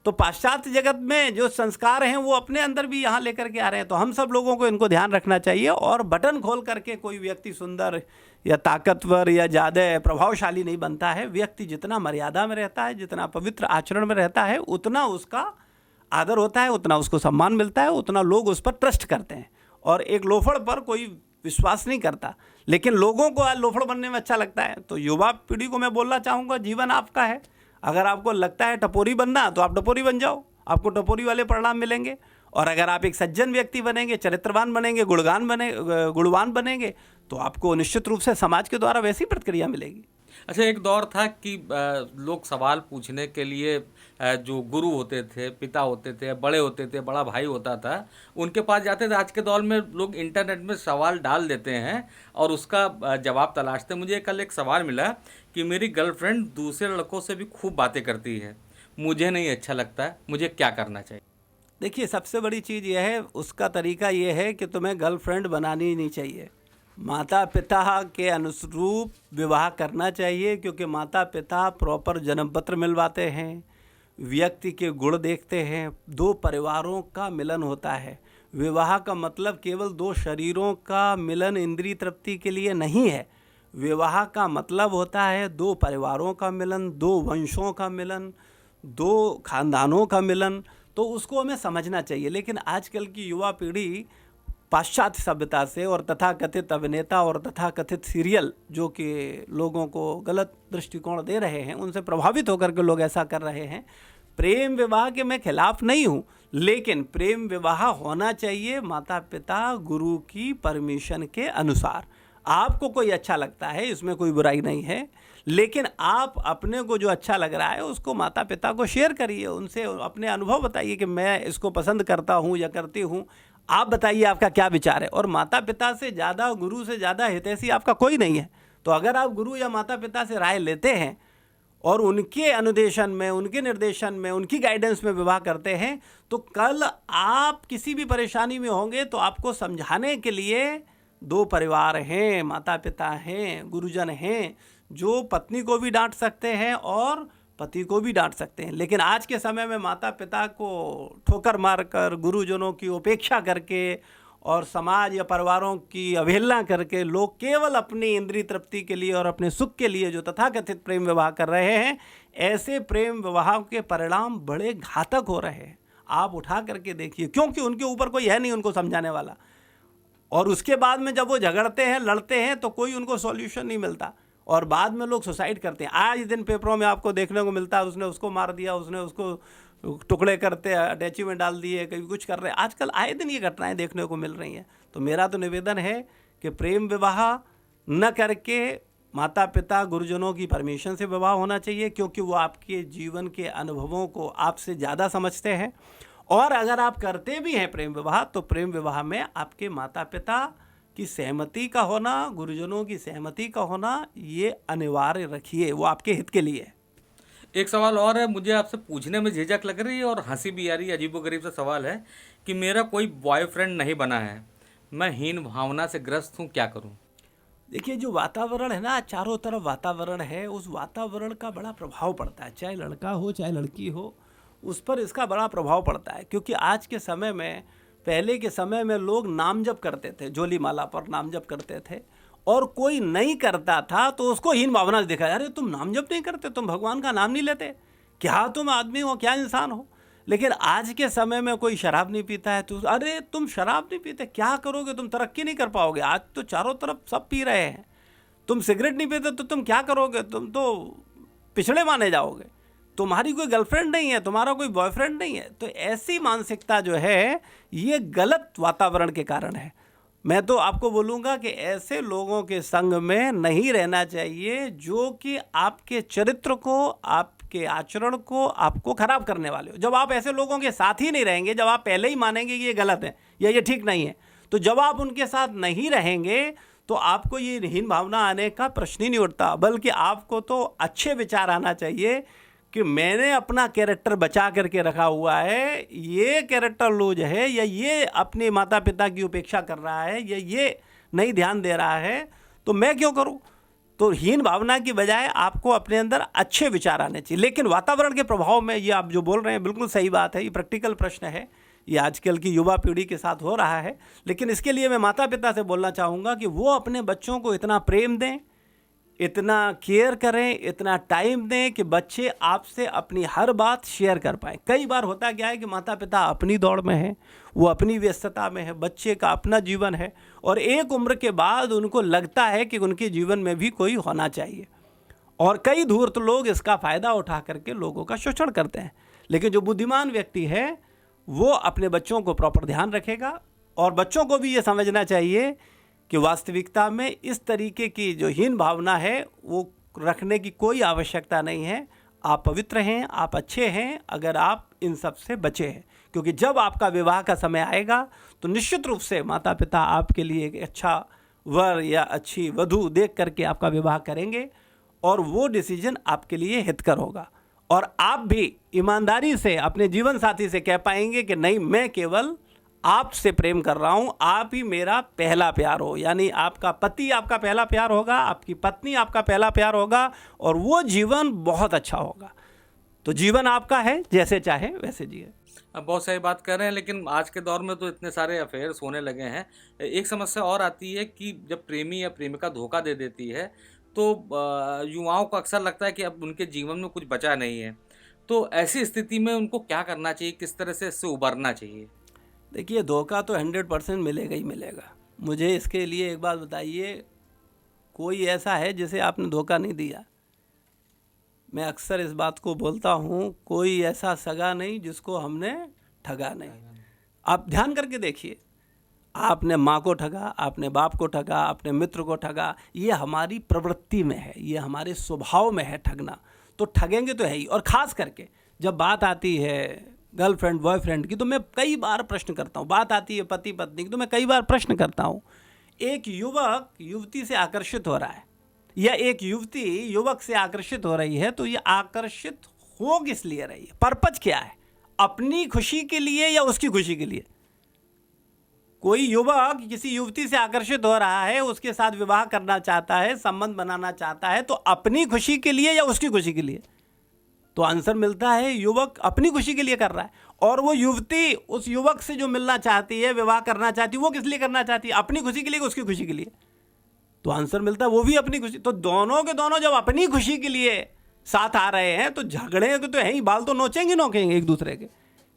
Speaker 2: तो पाश्चात्य जगत में जो संस्कार हैं वो अपने अंदर भी यहाँ लेकर के आ रहे हैं। तो हम सब लोगों को इनको ध्यान रखना चाहिए। और बटन खोल करके कोई व्यक्ति सुंदर या ताकतवर या ज़्यादा प्रभावशाली नहीं बनता है। व्यक्ति जितना मर्यादा में रहता है, जितना पवित्र आचरण में रहता है, उतना उसका आदर होता है, उतना उसको सम्मान मिलता है, उतना लोग उस पर ट्रस्ट करते हैं। और एक लोफड़ पर कोई विश्वास नहीं करता। लेकिन लोगों को आज लोफड़ बनने में अच्छा लगता है। तो युवा पीढ़ी को मैं बोलना चाहूँगा, जीवन आपका है। अगर आपको लगता है टपोरी बनना तो आप टपोरी बन जाओ, आपको टपोरी वाले परिणाम मिलेंगे। और अगर आप एक सज्जन व्यक्ति बनेंगे, चरित्रवान बनेंगे, गुणवान बनेंगे तो आपको निश्चित रूप से समाज के द्वारा वैसी प्रतिक्रिया मिलेगी।
Speaker 1: अच्छा, एक दौर था कि लोग सवाल पूछने के लिए जो गुरु होते थे, पिता होते थे, बड़े होते थे, बड़ा भाई होता था, उनके पास जाते थे। आज के दौर में लोग इंटरनेट में सवाल डाल देते हैं और उसका जवाब तलाशते हैं। मुझे कल एक सवाल मिला कि मेरी गर्लफ्रेंड दूसरे लड़कों से भी खूब बातें करती है, मुझे नहीं अच्छा लगता, मुझे क्या करना चाहिए?
Speaker 2: देखिए, सबसे बड़ी चीज़ यह है, उसका तरीका यह है कि तुम्हें गर्लफ्रेंड बनानी ही नहीं चाहिए। माता पिता के अनुरूप विवाह करना चाहिए, क्योंकि माता पिता प्रॉपर जन्म पत्र मिलवाते हैं, व्यक्ति के गुण देखते हैं, दो परिवारों का मिलन होता है। विवाह का मतलब केवल दो शरीरों का मिलन इंद्रिय तृप्ति के लिए नहीं है। विवाह का मतलब होता है दो परिवारों का मिलन, दो वंशों का मिलन, दो खानदानों का मिलन। तो उसको हमें समझना चाहिए। लेकिन आजकल की युवा पीढ़ी पाश्चात्य सभ्यता से और तथाकथित अभिनेता और तथाकथित सीरियल जो कि लोगों को गलत दृष्टिकोण दे रहे हैं, उनसे प्रभावित होकर के लोग ऐसा कर रहे हैं। प्रेम विवाह के मैं खिलाफ नहीं हूँ, लेकिन प्रेम विवाह होना चाहिए माता पिता गुरु की परमिशन के अनुसार। आपको कोई अच्छा लगता है, इसमें कोई बुराई नहीं है, लेकिन आप अपने को जो अच्छा लग रहा है उसको माता पिता को शेयर करिए, उनसे अपने अनुभव बताइए कि मैं इसको पसंद करता हूँ या करती हूँ, आप बताइए आपका क्या विचार है। और माता पिता से ज़्यादा, गुरु से ज़्यादा हितैषी आपका कोई नहीं है। तो अगर आप गुरु या माता पिता से राय लेते हैं और उनके अनुदेशन में, उनके निर्देशन में, उनकी गाइडेंस में विवाह करते हैं, तो कल आप किसी भी परेशानी में होंगे तो आपको समझाने के लिए दो परिवार हैं, माता पिता हैं, गुरुजन हैं, जो पत्नी को भी डांट सकते हैं और पति को भी डांट सकते हैं। लेकिन आज के समय में माता पिता को ठोकर मारकर, गुरुजनों की उपेक्षा करके और समाज या परिवारों की अवहेलना करके लोग केवल अपनी इंद्रिय तृप्ति के लिए और अपने सुख के लिए जो तथाकथित प्रेम विवाह कर रहे हैं, ऐसे प्रेम विवाह के परिणाम बड़े घातक हो रहे हैं। आप उठा करके देखिए, क्योंकि उनके ऊपर कोई है नहीं उनको समझाने वाला। और उसके बाद में जब वो झगड़ते हैं, लड़ते हैं, तो कोई उनको सॉल्यूशन नहीं मिलता और बाद में लोग सुसाइड करते हैं। आज दिन पेपरों में आपको देखने को मिलता है, उसने उसको मार दिया, उसने उसको टुकड़े करते अटैची में डाल दिए, कभी कुछ कर रहे हैं। आजकल आए दिन ये घटनाएं देखने को मिल रही हैं। तो मेरा तो निवेदन है कि प्रेम विवाह न करके माता पिता गुरुजनों की परमिशन से विवाह होना चाहिए, क्योंकि वो आपके जीवन के अनुभवों को आपसे ज़्यादा समझते हैं। और अगर आप करते भी हैं प्रेम विवाह, तो प्रेम विवाह में आपके माता पिता की सहमति का होना, गुरुजनों की सहमति का होना, ये अनिवार्य रखिए, वो आपके हित के लिए है।
Speaker 1: एक सवाल और है, मुझे आपसे पूछने में झिझक लग रही है और हंसी भी आ रही है, अजीबोगरीब सा सवाल है कि मेरा कोई बॉयफ्रेंड नहीं बना है, मैं हीन भावना से ग्रस्त हूँ, क्या करूँ?
Speaker 2: देखिए, जो वातावरण है ना, चारों तरफ वातावरण है, उस वातावरण का बड़ा प्रभाव पड़ता है, चाहे लड़का हो चाहे लड़की हो, उस पर इसका बड़ा प्रभाव पड़ता है। क्योंकि आज के समय में, पहले के समय में लोग नाम जप करते थे, जोली माला पर नाम जप करते थे, और कोई नहीं करता था तो उसको हीन भावना से देखा, अरे तुम नाम जप नहीं करते, तुम भगवान का नाम नहीं लेते, क्या तुम आदमी हो, क्या इंसान हो। लेकिन आज के समय में कोई शराब नहीं पीता है तो अरे तुम शराब नहीं पीते, क्या करोगे, तुम तरक्की नहीं कर पाओगे, आज तो चारों तरफ सब पी रहे हैं। तुम सिगरेट नहीं पीते तो तुम क्या करोगे, तुम तो पिछड़े माने जाओगे, तुम्हारी कोई गर्लफ्रेंड नहीं है, तुम्हारा कोई बॉयफ्रेंड नहीं है। तो ऐसी मानसिकता जो है, ये गलत वातावरण के कारण है। मैं तो आपको बोलूँगा कि ऐसे लोगों के संग में नहीं रहना चाहिए जो कि आपके चरित्र को, आपके आचरण को, आपको खराब करने वाले हो। जब आप ऐसे लोगों के साथ ही नहीं रहेंगे, जब आप पहले ही मानेंगे कि ये गलत है या ये ठीक नहीं है, तो जब आप उनके साथ नहीं रहेंगे तो आपको ये हीन भावना आने का प्रश्न ही नहीं उठता, बल्कि आपको तो अच्छे विचार आना चाहिए कि मैंने अपना कैरेक्टर बचा करके रखा हुआ है, ये कैरेक्टर लूज है, या ये अपने माता पिता की उपेक्षा कर रहा है, या ये नहीं ध्यान दे रहा है, तो मैं क्यों करूं। तो हीन भावना की बजाय आपको अपने अंदर अच्छे विचार आने चाहिए। लेकिन वातावरण के प्रभाव में, ये आप जो बोल रहे हैं बिल्कुल सही बात है, ये प्रैक्टिकल प्रश्न है, ये आजकल की युवा पीढ़ी के साथ हो रहा है। लेकिन इसके लिए मैं माता पिता से बोलना चाहूँगा कि वो अपने बच्चों को इतना प्रेम दें, इतना केयर करें, इतना टाइम दें कि बच्चे आपसे अपनी हर बात शेयर कर पाएँ। कई बार होता क्या है कि माता पिता अपनी दौड़ में हैं, वो अपनी व्यस्तता में है, बच्चे का अपना जीवन है, और एक उम्र के बाद उनको लगता है कि उनके जीवन में भी कोई होना चाहिए, और कई धूर्त लोग इसका फ़ायदा उठा करके लोगों का शोषण करते हैं। लेकिन जो बुद्धिमान व्यक्ति है वो अपने बच्चों को प्रॉपर ध्यान रखेगा, और बच्चों को भी ये समझना चाहिए कि वास्तविकता में इस तरीके की जो हीन भावना है वो रखने की कोई आवश्यकता नहीं है। आप पवित्र हैं, आप अच्छे हैं अगर आप इन सब से बचे हैं, क्योंकि जब आपका विवाह का समय आएगा तो निश्चित रूप से माता पिता आपके लिए एक अच्छा वर या अच्छी वधू देख करके आपका विवाह करेंगे, और वो डिसीजन आपके लिए हितकर होगा। और आप भी ईमानदारी से अपने जीवन साथी से कह पाएंगे कि नहीं, मैं केवल आपसे प्रेम कर रहा हूँ, आप ही मेरा पहला प्यार हो। यानी आपका पति आपका पहला प्यार होगा, आपकी पत्नी आपका पहला प्यार होगा, और वो जीवन बहुत अच्छा होगा। तो जीवन आपका है, जैसे चाहे वैसे जिए।
Speaker 1: अब बहुत सही बात कर रहे हैं, लेकिन आज के दौर में तो इतने सारे अफेयर्स होने लगे हैं। एक समस्या और आती है कि जब प्रेमी या प्रेमिका धोखा दे देती है तो युवाओं को अक्सर लगता है कि अब उनके जीवन में कुछ बचा नहीं है। तो ऐसी स्थिति में उनको क्या करना चाहिए, किस तरह से इससे उबरना चाहिए?
Speaker 2: देखिए, धोखा तो 100% मिलेगा ही मिलेगा। मुझे इसके लिए एक बात बताइए, कोई ऐसा है जिसे आपने धोखा नहीं दिया? मैं अक्सर इस बात को बोलता हूँ, कोई ऐसा सगा नहीं जिसको हमने ठगा नहीं। आप ध्यान करके देखिए, आपने माँ को ठगा, आपने बाप को ठगा, आपने मित्र को ठगा, ये हमारी प्रवृत्ति में है, ये हमारे स्वभाव में है ठगना, तो ठगेंगे तो है ही। और ख़ास करके जब बात आती है गर्लफ्रेंड बॉयफ्रेंड की, तो मैं कई बार प्रश्न करता हूँ। बात आती है पति पत्नी की, तो मैं कई बार प्रश्न करता हूँ। एक युवक युवती से आकर्षित हो रहा है, या एक युवती युवक से आकर्षित हो रही है, तो ये आकर्षित हो किस लिए रही है, पर्पज क्या है, अपनी खुशी के लिए या उसकी खुशी के लिए? कोई युवक किसी युवती से आकर्षित हो रहा है, उसके साथ विवाह करना चाहता है, संबंध बनाना चाहता है, तो अपनी खुशी के लिए या उसकी खुशी के लिए? तो आंसर मिलता है युवक अपनी खुशी के लिए कर रहा है, और वो युवती उस युवक से जो मिलना चाहती है, विवाह करना चाहती है, वो किस लिए करना चाहती है, अपनी खुशी के लिए, उसकी खुशी के लिए? तो आंसर मिलता है वो भी अपनी खुशी। तो दोनों के दोनों जब अपनी खुशी के लिए साथ आ रहे हैं, तो झगड़े तो है ही, बाल तो नोचेंगे एक दूसरे के,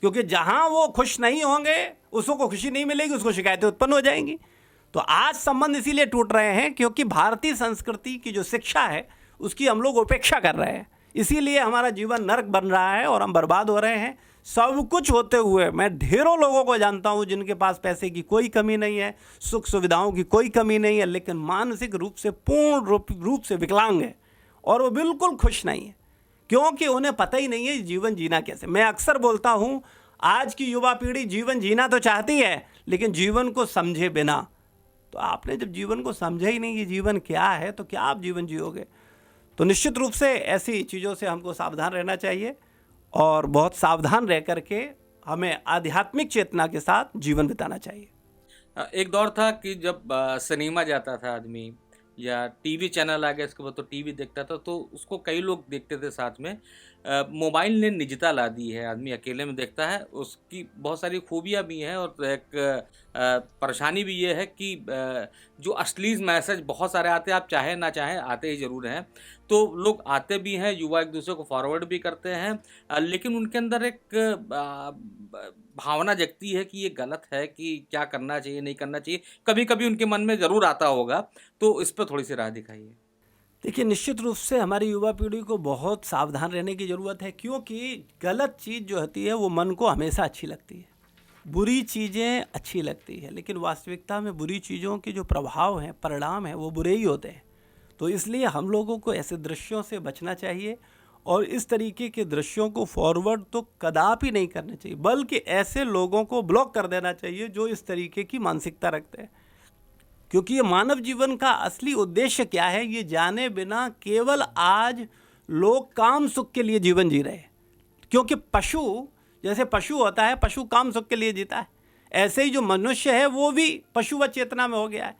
Speaker 2: क्योंकि जहां वो खुश नहीं होंगे, उसको खुशी नहीं मिलेगी, उसको शिकायतें उत्पन्न हो जाएंगी। तो आज संबंध इसीलिए टूट रहे हैं क्योंकि भारतीय संस्कृति की जो शिक्षा है उसकी हम लोग उपेक्षा कर रहे हैं, इसीलिए हमारा जीवन नरक बन रहा है और हम बर्बाद हो रहे हैं। सब कुछ होते हुए मैं ढेरों लोगों को जानता हूं जिनके पास पैसे की कोई कमी नहीं है, सुख सुविधाओं की कोई कमी नहीं है, लेकिन मानसिक रूप से पूर्ण रूप से विकलांग है और वो बिल्कुल खुश नहीं है, क्योंकि उन्हें पता ही नहीं है जीवन जीना कैसे। मैं अक्सर बोलता हूं, आज की युवा पीढ़ी जीवन जीना तो चाहती है, लेकिन जीवन को समझे बिना। तो आपने जब जीवन को समझा ही नहीं कि जीवन क्या है, तो क्या आप जीवन जियोगे? तो निश्चित रूप से ऐसी चीज़ों से हमको सावधान रहना चाहिए और बहुत सावधान रह करके हमें आध्यात्मिक चेतना के साथ जीवन बिताना चाहिए।
Speaker 1: एक दौर था कि जब सिनेमा जाता था आदमी या टीवी चैनल आ गया, इसके बाद तो टीवी देखता था, तो उसको कई लोग देखते थे साथ में। मोबाइल ने निजता ला दी है, आदमी अकेले में देखता है। उसकी बहुत सारी खूबियाँ भी हैं और एक परेशानी भी ये है कि जो अश्लील मैसेज बहुत सारे आते हैं, आप चाहे ना चाहें आते ही ज़रूर हैं। तो लोग आते भी हैं, युवा एक दूसरे को फॉरवर्ड भी करते हैं, लेकिन उनके अंदर एक भावना जगती है कि ये गलत है, कि क्या करना चाहिए नहीं करना चाहिए। कभी कभी उनके मन में ज़रूर आता होगा, तो इस पर थोड़ी सी राय दिखाइए।
Speaker 2: देखिए, निश्चित रूप से हमारी युवा पीढ़ी को बहुत सावधान रहने की ज़रूरत है, क्योंकि गलत चीज़ जो होती है वो मन को हमेशा अच्छी लगती है, बुरी चीज़ें अच्छी लगती है, लेकिन वास्तविकता में बुरी चीज़ों के जो प्रभाव हैं, परिणाम हैं, वो बुरे ही होते हैं। तो इसलिए हम लोगों को ऐसे दृश्यों से बचना चाहिए और इस तरीके के दृश्यों को फॉरवर्ड तो कदापि नहीं करना चाहिए, बल्कि ऐसे लोगों को ब्लॉक कर देना चाहिए जो इस तरीके की मानसिकता रखते हैं। क्योंकि ये मानव जीवन का असली उद्देश्य क्या है, ये जाने बिना केवल आज लोग काम सुख के लिए जीवन जी रहे हैं। क्योंकि पशु, जैसे पशु होता है, पशु काम सुख के लिए जीता है, ऐसे ही जो मनुष्य है वो भी पशुवत चेतना में हो गया है।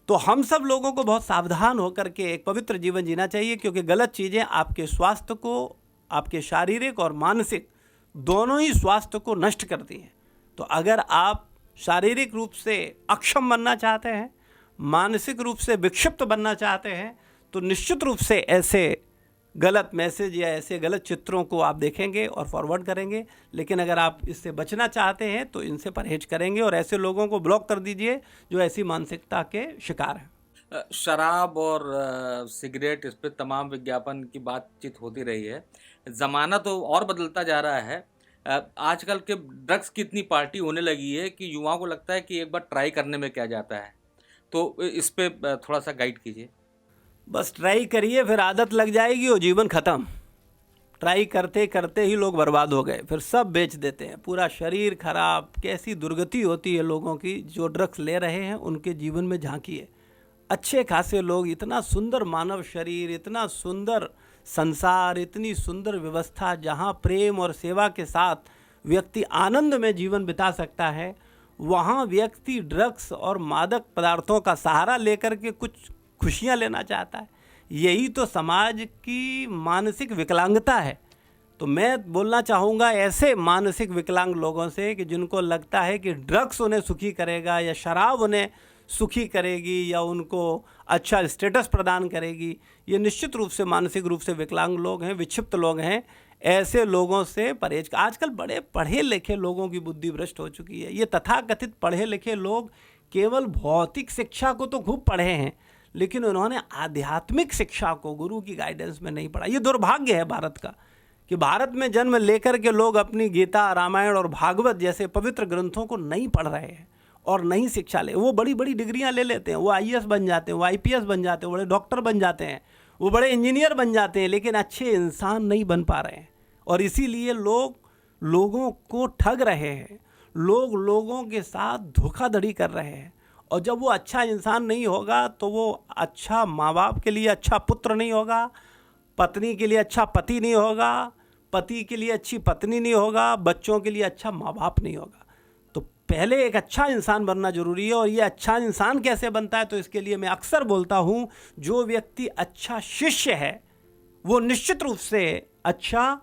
Speaker 2: तो हम सब लोगों को बहुत सावधान होकर के एक पवित्र जीवन जीना चाहिए, क्योंकि गलत चीज़ें आपके स्वास्थ्य को, आपके शारीरिक और मानसिक दोनों ही स्वास्थ्य को नष्ट करती हैं। तो अगर आप शारीरिक रूप से अक्षम बनना चाहते हैं, मानसिक रूप से विक्षिप्त बनना चाहते हैं, तो निश्चित रूप से ऐसे गलत मैसेज या ऐसे गलत चित्रों को आप देखेंगे और फॉरवर्ड करेंगे। लेकिन अगर आप इससे बचना चाहते हैं तो इनसे परहेज करेंगे और ऐसे लोगों को ब्लॉक कर दीजिए जो ऐसी मानसिकता के शिकार हैं।
Speaker 1: शराब और सिगरेट, इस पे तमाम विज्ञापन की बातचीत होती रही है। ज़माना तो और बदलता जा रहा है। आजकल के ड्रग्स की इतनी पार्टी होने लगी है कि युवाओं को लगता है कि एक बार ट्राई करने में क्या जाता है। तो इस पे थोड़ा सा गाइड कीजिए।
Speaker 2: बस ट्राई करिए, फिर आदत लग जाएगी और जीवन ख़त्म। ट्राई करते करते ही लोग बर्बाद हो गए, फिर सब बेच देते हैं, पूरा शरीर खराब। कैसी दुर्गति होती है लोगों की जो ड्रग्स ले रहे हैं, उनके जीवन में झांकिए। अच्छे खासे लोग, इतना सुंदर मानव शरीर, इतना सुंदर संसार, इतनी सुंदर व्यवस्था जहाँ प्रेम और सेवा के साथ व्यक्ति आनंद में जीवन बिता सकता है, वहाँ व्यक्ति ड्रग्स और मादक पदार्थों का सहारा लेकर के कुछ खुशियाँ लेना चाहता है। यही तो समाज की मानसिक विकलांगता है। तो मैं बोलना चाहूँगा ऐसे मानसिक विकलांग लोगों से कि जिनको लगता है कि ड्रग्स उन्हें सुखी करेगा या शराब उन्हें सुखी करेगी या उनको अच्छा स्टेटस प्रदान करेगी, ये निश्चित रूप से मानसिक रूप से विकलांग लोग हैं, विक्षिप्त लोग हैं। ऐसे लोगों से परहेज। आजकल बड़े पढ़े लिखे लोगों की बुद्धि भ्रष्ट हो चुकी है। ये तथाकथित पढ़े लिखे लोग केवल भौतिक शिक्षा को तो खूब पढ़े हैं, लेकिन उन्होंने आध्यात्मिक शिक्षा को गुरु की गाइडेंस में नहीं पढ़ा। ये दुर्भाग्य है भारत का कि भारत में जन्म लेकर के लोग अपनी गीता, रामायण और भागवत जैसे पवित्र ग्रंथों को नहीं पढ़ रहे हैं और नहीं शिक्षा ले। वो बड़ी बड़ी डिग्रियां ले लेते हैं, वो आईएएस बन जाते हैं, वो आईपीएस बन जाते हैं, बड़े डॉक्टर बन जाते हैं, वो बड़े इंजीनियर बन जाते हैं, लेकिन अच्छे इंसान नहीं बन पा रहे हैं। और इसीलिए लोग लोगों को ठग रहे हैं, लोग लोगों के साथ धोखाधड़ी कर रहे हैं। और जब वो अच्छा इंसान नहीं होगा तो वो अच्छा माँ बाप के लिए अच्छा पुत्र नहीं होगा, पत्नी के लिए अच्छा पति नहीं होगा, पति के लिए अच्छी पत्नी नहीं होगा, बच्चों के लिए अच्छा माँ बाप नहीं होगा। तो पहले एक अच्छा इंसान बनना जरूरी है। और ये अच्छा इंसान कैसे बनता है, तो इसके लिए मैं अक्सर बोलता हूँ, जो व्यक्ति अच्छा शिष्य है वो निश्चित रूप से अच्छा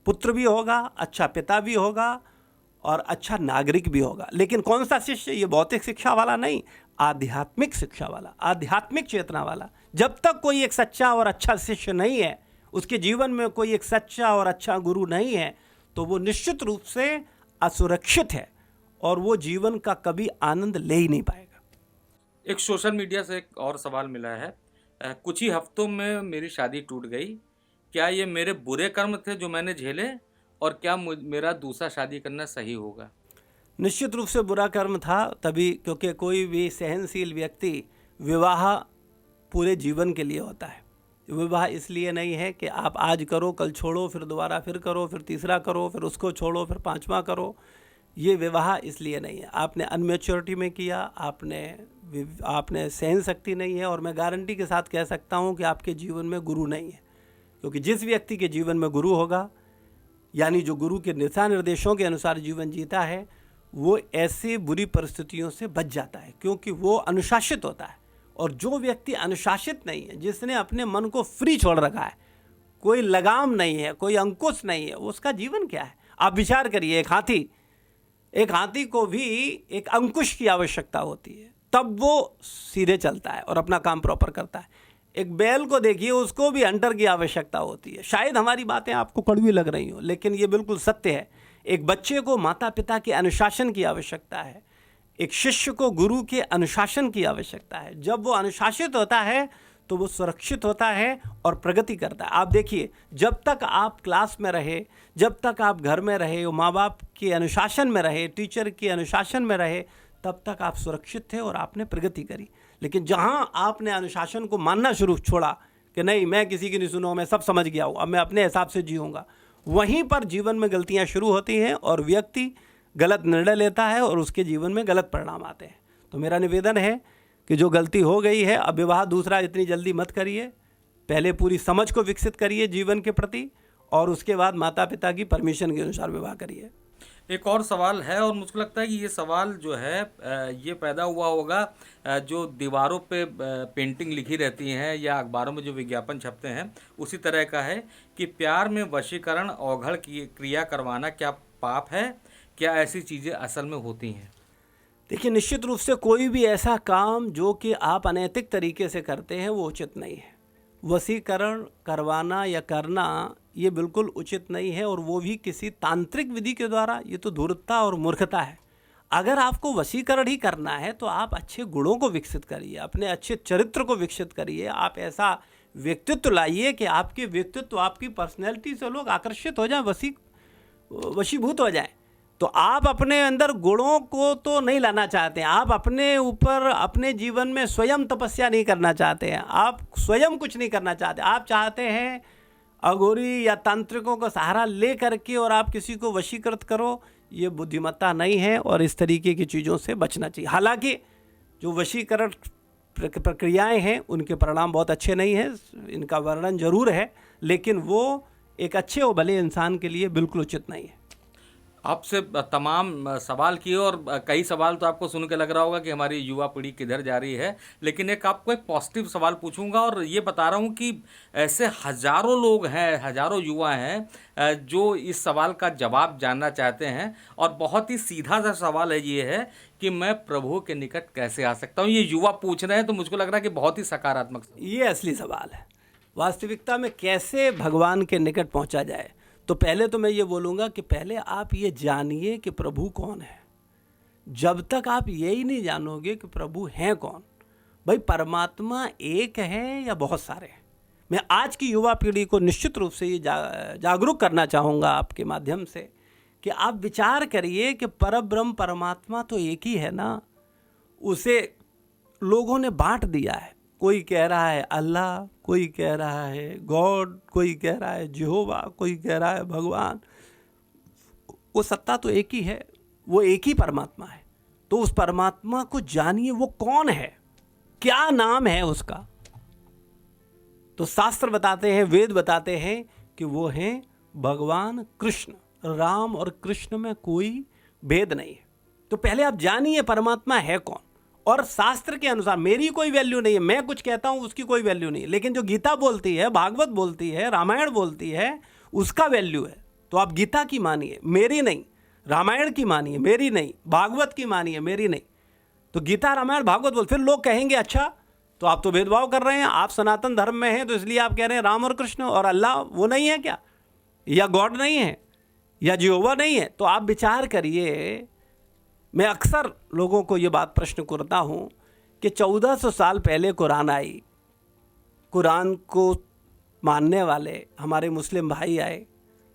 Speaker 2: पुत्र भी होगा, अच्छा पिता भी होगा और अच्छा नागरिक भी होगा। लेकिन कौन सा शिष्य? ये भौतिक शिक्षा वाला नहीं, आध्यात्मिक शिक्षा वाला, आध्यात्मिक चेतना वाला। जब तक कोई एक सच्चा और अच्छा शिष्य नहीं है, उसके जीवन में कोई एक सच्चा और अच्छा गुरु नहीं है, तो वो निश्चित रूप से असुरक्षित है और वो जीवन का कभी आनंद ले ही नहीं पाएगा।
Speaker 1: एक सोशल मीडिया से एक और सवाल मिला है। कुछ ही हफ्तों में मेरी शादी टूट गई। क्या ये मेरे बुरे कर्म थे जो मैंने झेले, और क्या मेरा दूसरा शादी करना सही होगा?
Speaker 2: निश्चित रूप से बुरा कर्म था तभी, क्योंकि कोई भी सहनशील व्यक्ति विवाह पूरे जीवन के लिए होता है। विवाह इसलिए नहीं है कि आप आज करो, कल छोड़ो, फिर दोबारा फिर करो, फिर तीसरा करो, फिर उसको छोड़ो, फिर पांचवा करो। ये विवाह इसलिए नहीं है। आपने अनमेच्योरिटी में किया, आपने सहन शक्ति नहीं है, और मैं गारंटी के साथ कह सकता हूँ कि आपके जीवन में गुरु नहीं है। क्योंकि जिस व्यक्ति के जीवन में गुरु होगा, यानी जो गुरु के दिशा निर्देशों के अनुसार जीवन जीता है, वो ऐसी बुरी परिस्थितियों से बच जाता है, क्योंकि वो अनुशासित होता है। और जो व्यक्ति अनुशासित नहीं है, जिसने अपने मन को फ्री छोड़ रखा है, कोई लगाम नहीं है, कोई अंकुश नहीं है, उसका जीवन क्या है? आप विचार करिए, एक हाथी को भी एक अंकुश की आवश्यकता होती है, तब वो सीधे चलता है और अपना काम प्रॉपर करता है। एक बैल को देखिए, उसको भी हंटर की आवश्यकता होती है। शायद हमारी बातें आपको कड़वी लग रही हो, लेकिन ये बिल्कुल सत्य है। एक बच्चे को माता पिता के अनुशासन की आवश्यकता है, एक शिष्य को गुरु के अनुशासन की आवश्यकता है। जब वो अनुशासित होता है तो वो सुरक्षित होता है और प्रगति करता है। आप देखिए, जब तक आप क्लास में रहे, जब तक आप घर में रहे, माँ बाप के अनुशासन में रहे, टीचर के अनुशासन में रहे, तब तक आप सुरक्षित थे और आपने प्रगति करी। लेकिन जहाँ आपने अनुशासन को मानना छोड़ा कि नहीं, मैं किसी की नहीं सुनूंगा, मैं सब समझ गया हूँ, अब मैं अपने हिसाब से जीऊँगा, वहीं पर जीवन में गलतियाँ शुरू होती हैं और व्यक्ति गलत निर्णय लेता है और उसके जीवन में गलत परिणाम आते हैं। तो मेरा निवेदन है कि जो गलती हो गई है, अब विवाह दूसरा इतनी जल्दी मत करिए। पहले पूरी समझ को विकसित करिए जीवन के प्रति, और उसके बाद माता पिता की परमिशन के अनुसार विवाह करिए।
Speaker 1: एक और सवाल है, और मुझको लगता है कि ये सवाल जो है ये पैदा हुआ होगा जो दीवारों पे पेंटिंग लिखी रहती हैं या अखबारों में जो विज्ञापन छपते हैं, उसी तरह का है कि प्यार में वशीकरण अवघड़ की क्रिया करवाना क्या पाप है? क्या ऐसी चीज़ें असल में होती हैं?
Speaker 2: देखिए, निश्चित रूप से कोई भी ऐसा काम जो कि आप अनैतिक तरीके से करते हैं वो उचित नहीं है। वशीकरण करवाना या करना ये बिल्कुल उचित नहीं है, और वो भी किसी तांत्रिक विधि के द्वारा। ये तो धूर्तता और मूर्खता है। अगर आपको वशीकरण ही करना है तो आप अच्छे गुणों को विकसित करिए, अपने अच्छे चरित्र को विकसित करिए। आप ऐसा व्यक्तित्व लाइए कि आपके व्यक्तित्व, आपकी पर्सनैलिटी से लोग आकर्षित हो जाएं, वशीभूत हो जाएं। तो आप अपने अंदर गुणों को तो नहीं लाना चाहते हैं, आप अपने ऊपर, अपने जीवन में स्वयं तपस्या नहीं करना चाहते हैं, आप स्वयं कुछ नहीं करना चाहते। आप चाहते हैं अघोरी या तांत्रिकों का सहारा ले करके और आप किसी को वशीकृत करो। ये बुद्धिमत्ता नहीं है और इस तरीके की चीज़ों से बचना चाहिए। हालांकि जो वशीकरण प्रक्रियाएं हैं उनके परिणाम बहुत अच्छे नहीं हैं, इनका वर्णन जरूर है, लेकिन वो एक अच्छे और भले इंसान के लिए बिल्कुल उचित नहीं है।
Speaker 1: आपसे तमाम सवाल किए, और कई सवाल तो आपको सुन के लग रहा होगा कि हमारी युवा पीढ़ी किधर जा रही है, लेकिन आपको एक पॉजिटिव सवाल पूछूंगा और ये बता रहा हूँ कि ऐसे हजारों लोग हैं, हजारों युवा हैं जो इस सवाल का जवाब जानना चाहते हैं। और बहुत ही सीधा सा सवाल है, ये है कि मैं प्रभु के निकट कैसे आ सकता हूँ। ये युवा पूछ रहे हैं, तो मुझको लग रहा है कि बहुत ही सकारात्मक।
Speaker 2: ये असली सवाल है, वास्तविकता में कैसे भगवान के निकट पहुँचा जाए। तो पहले तो मैं ये बोलूँगा कि पहले आप ये जानिए कि प्रभु कौन है। जब तक आप यही नहीं जानोगे कि प्रभु हैं कौन, भाई परमात्मा एक है या बहुत सारे हैं। मैं आज की युवा पीढ़ी को निश्चित रूप से ये जागरूक करना चाहूँगा आपके माध्यम से कि आप विचार करिए कि परब्रह्म परमात्मा तो एक ही है ना। उसे लोगों ने बांट दिया है। कोई कह रहा है अल्लाह, कोई कह रहा है गॉड, कोई कह रहा है जेहोवा, कोई कह रहा है भगवान। वो सत्ता तो एक ही है, वो एक ही परमात्मा है। तो उस परमात्मा को जानिए, वो कौन है, क्या नाम है उसका। तो शास्त्र बताते हैं, वेद बताते हैं कि वो हैं भगवान कृष्ण। राम और कृष्ण में कोई भेद नहीं है। तो पहले आप जानिए परमात्मा है कौन। और शास्त्र के अनुसार मेरी कोई वैल्यू नहीं है, मैं कुछ कहता हूं उसकी कोई वैल्यू नहीं है, लेकिन जो गीता बोलती है, भागवत बोलती है, रामायण बोलती है, उसका वैल्यू है। तो आप गीता की मानिए, मेरी नहीं। रामायण की मानिए, मेरी नहीं। भागवत की मानिए, मेरी नहीं। तो गीता, रामायण, भागवत बोल। फिर लोग कहेंगे अच्छा तो आप तो भेदभाव कर रहे हैं, आप सनातन धर्म में हैं तो इसलिए आप कह रहे हैं राम और कृष्ण और अल्लाह वो नहीं है क्या, या गॉड नहीं है, या जेहोवा नहीं है। तो आप विचार करिए। मैं अक्सर लोगों को ये बात प्रश्न करता हूँ कि 1400 साल पहले कुरान आई। कुरान को मानने वाले हमारे मुस्लिम भाई आए,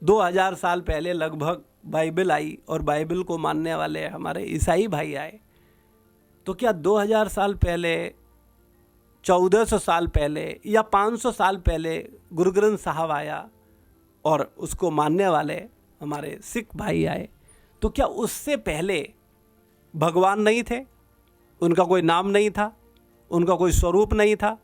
Speaker 2: 2000 साल पहले लगभग बाइबल आई और बाइबल को मानने वाले हमारे ईसाई भाई आए, तो क्या 2000 साल पहले, 1400 साल पहले या 500 साल पहले गुरु ग्रंथ साहब आया और उसको मानने वाले हमारे सिख भाई आए, तो क्या उससे पहले भगवान नहीं थे? उनका कोई नाम नहीं था, उनका कोई स्वरूप नहीं था?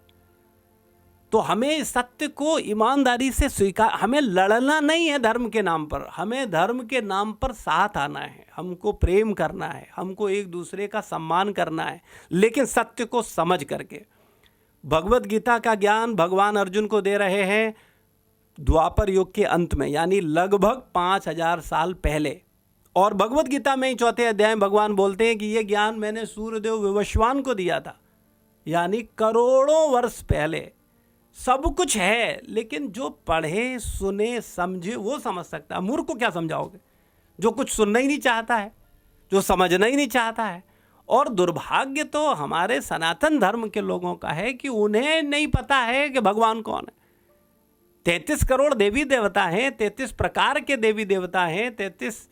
Speaker 2: तो हमें सत्य को ईमानदारी से स्वीकार, हमें लड़ना नहीं है धर्म के नाम पर, हमें धर्म के नाम पर साथ आना है, हमको प्रेम करना है, हमको एक दूसरे का सम्मान करना है, लेकिन सत्य को समझ करके। भगवत गीता का ज्ञान भगवान अर्जुन को दे रहे हैं द्वापर युग के अंत में, यानी लगभग 5000 साल पहले। और भगवत गीता में ही 4थे अध्याय में भगवान बोलते हैं कि ये ज्ञान मैंने सूर्यदेव विवस्वान को दिया था, यानी करोड़ों वर्ष पहले। सब कुछ है, लेकिन जो पढ़े सुने समझे वो समझ सकता है। मूर्ख को क्या समझाओगे, जो कुछ सुनना ही नहीं चाहता है, जो समझना ही नहीं चाहता है। और दुर्भाग्य तो हमारे सनातन धर्म के लोगों का है कि उन्हें नहीं पता है कि भगवान कौन है। 33 करोड़ देवी देवता हैं, 33 प्रकार के देवी देवता हैं, 33,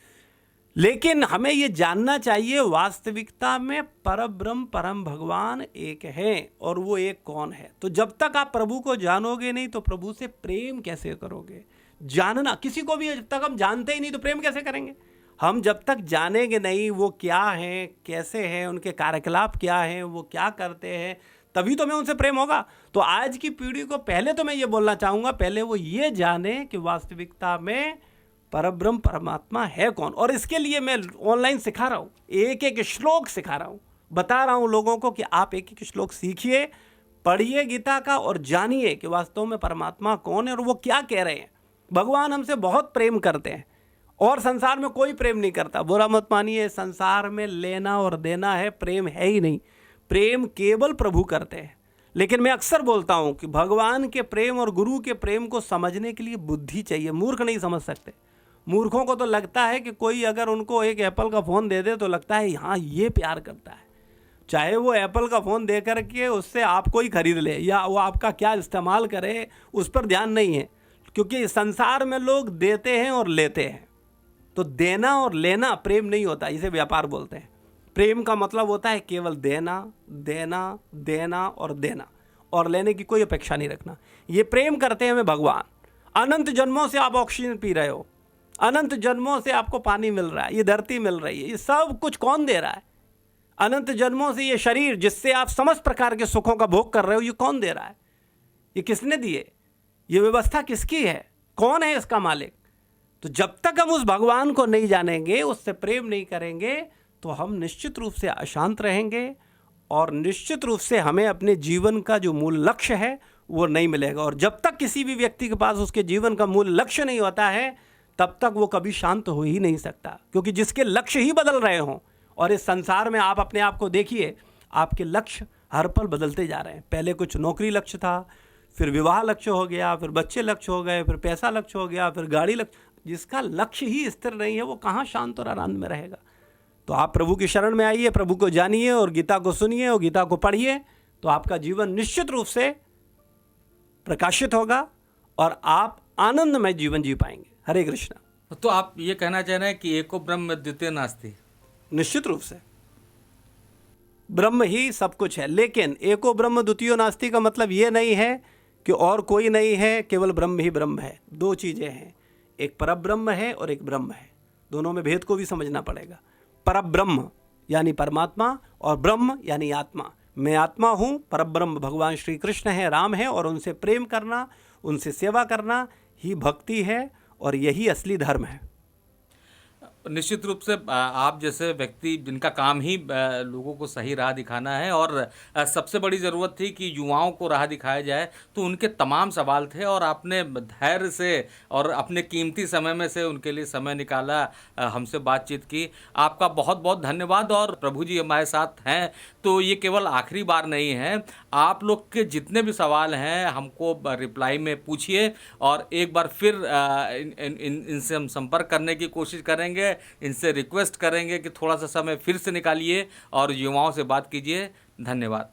Speaker 2: लेकिन हमें ये जानना चाहिए वास्तविकता में परब्रह्म परम भगवान एक है, और वो एक कौन है। तो जब तक आप प्रभु को जानोगे नहीं तो प्रभु से प्रेम कैसे करोगे? जानना किसी को भी, जब तक हम जानते ही नहीं तो प्रेम कैसे करेंगे? हम जब तक जानेंगे नहीं वो क्या है, कैसे हैं, उनके कार्यकलाप क्या हैं, वो क्या करते हैं, तभी तो मैं उनसे प्रेम होगा। तो आज की पीढ़ी को पहले तो मैं ये बोलना चाहूँगा, पहले वो ये जाने कि वास्तविकता में परब्रह्म परमात्मा है कौन। और इसके लिए मैं ऑनलाइन सिखा रहा हूँ, एक एक श्लोक सिखा रहा हूँ, बता रहा हूँ लोगों को कि आप एक एक श्लोक सीखिए, पढ़िए गीता का और जानिए कि वास्तव में परमात्मा कौन है और वो क्या कह रहे हैं। भगवान हमसे बहुत प्रेम करते हैं और संसार में कोई प्रेम नहीं करता। बुरा मत मानिए, संसार में लेना और देना है, प्रेम है ही नहीं। प्रेम केवल प्रभु करते हैं। लेकिन मैं अक्सर बोलता हूँ कि भगवान के प्रेम और गुरु के प्रेम को समझने के लिए बुद्धि चाहिए, मूर्ख नहीं समझ सकते। मूर्खों को तो लगता है कि कोई अगर उनको एक एप्पल का फ़ोन दे दे तो लगता है हाँ ये प्यार करता है, चाहे वो एप्पल का फ़ोन दे करके उससे आपको ही खरीद ले या वो आपका क्या इस्तेमाल करे उस पर ध्यान नहीं है। क्योंकि संसार में लोग देते हैं और लेते हैं, तो देना और लेना प्रेम नहीं होता, इसे व्यापार बोलते हैं। प्रेम का मतलब होता है केवल देना देना देना और देना, और लेने की कोई अपेक्षा नहीं रखना। ये प्रेम करते हैं हमें भगवान। अनंत जन्मों से आप ऑक्सीजन पी रहे हो, अनंत जन्मों से आपको पानी मिल रहा है, ये धरती मिल रही है, ये सब कुछ कौन दे रहा है? अनंत जन्मों से ये शरीर जिससे आप समस्त प्रकार के सुखों का भोग कर रहे हो, ये कौन दे रहा है? ये किसने दिए? ये व्यवस्था किसकी है? कौन है इसका मालिक? तो जब तक हम उस भगवान को नहीं जानेंगे, उससे प्रेम नहीं करेंगे, तो हम निश्चित रूप से अशांत रहेंगे और निश्चित रूप से हमें अपने जीवन का जो मूल लक्ष्य है वो नहीं मिलेगा। और जब तक किसी भी व्यक्ति के पास उसके जीवन का मूल लक्ष्य नहीं होता है, तब तक वो कभी शांत हो ही नहीं सकता। क्योंकि जिसके लक्ष्य ही बदल रहे हों, और इस संसार में आप अपने आप को देखिए, आपके लक्ष्य हर पल बदलते जा रहे हैं। पहले कुछ नौकरी लक्ष्य था, फिर विवाह लक्ष्य हो गया, फिर बच्चे लक्ष्य हो गए, फिर पैसा लक्ष्य हो गया, फिर गाड़ी लक्ष्य। जिसका लक्ष्य ही स्थिर नहीं है वो कहाँ शांत और आनंद में रहेगा? तो आप प्रभु की शरण में आइए, प्रभु को जानिए और गीता को सुनिए और गीता को पढ़िए, तो आपका जीवन निश्चित रूप से प्रकाशित होगा और आप आनंदमय जीवन जी पाएंगे। हरे कृष्णा।
Speaker 1: तो आप ये कहना चाह रहे हैं कि एको ब्रह्म द्वितीय नास्ति?
Speaker 2: निश्चित रूप से ब्रह्म ही सब कुछ है, लेकिन एको ब्रह्म द्वितीयो नास्ति का मतलब ये नहीं है कि और कोई नहीं है, केवल ब्रह्म ही ब्रह्म है। दो चीज़ें हैं, एक परब्रह्म है और एक ब्रह्म है। दोनों में भेद को भी समझना पड़ेगा। परब्रह्म यानी परमात्मा और ब्रह्म यानी आत्मा। मैं आत्मा हूँ, परब्रह्म भगवान श्री कृष्ण है, राम है, और उनसे प्रेम करना, उनसे सेवा करना ही भक्ति है और यही असली धर्म है।
Speaker 1: निश्चित रूप से आप जैसे व्यक्ति जिनका काम ही लोगों को सही राह दिखाना है, और सबसे बड़ी ज़रूरत थी कि युवाओं को राह दिखाया जाए, तो उनके तमाम सवाल थे और आपने धैर्य से और अपने कीमती समय में से उनके लिए समय निकाला, हमसे बातचीत की। आपका बहुत बहुत धन्यवाद। और प्रभु जी हमारे साथ हैं, तो ये केवल आखिरी बार नहीं है। आप लोग के जितने भी सवाल हैं हमको रिप्लाई में पूछिए, और एक बार फिर इनसे हम संपर्क करने की कोशिश करेंगे, इनसे रिक्वेस्ट करेंगे कि थोड़ा सा समय फिर से निकालिए और युवाओं से बात कीजिए। धन्यवाद।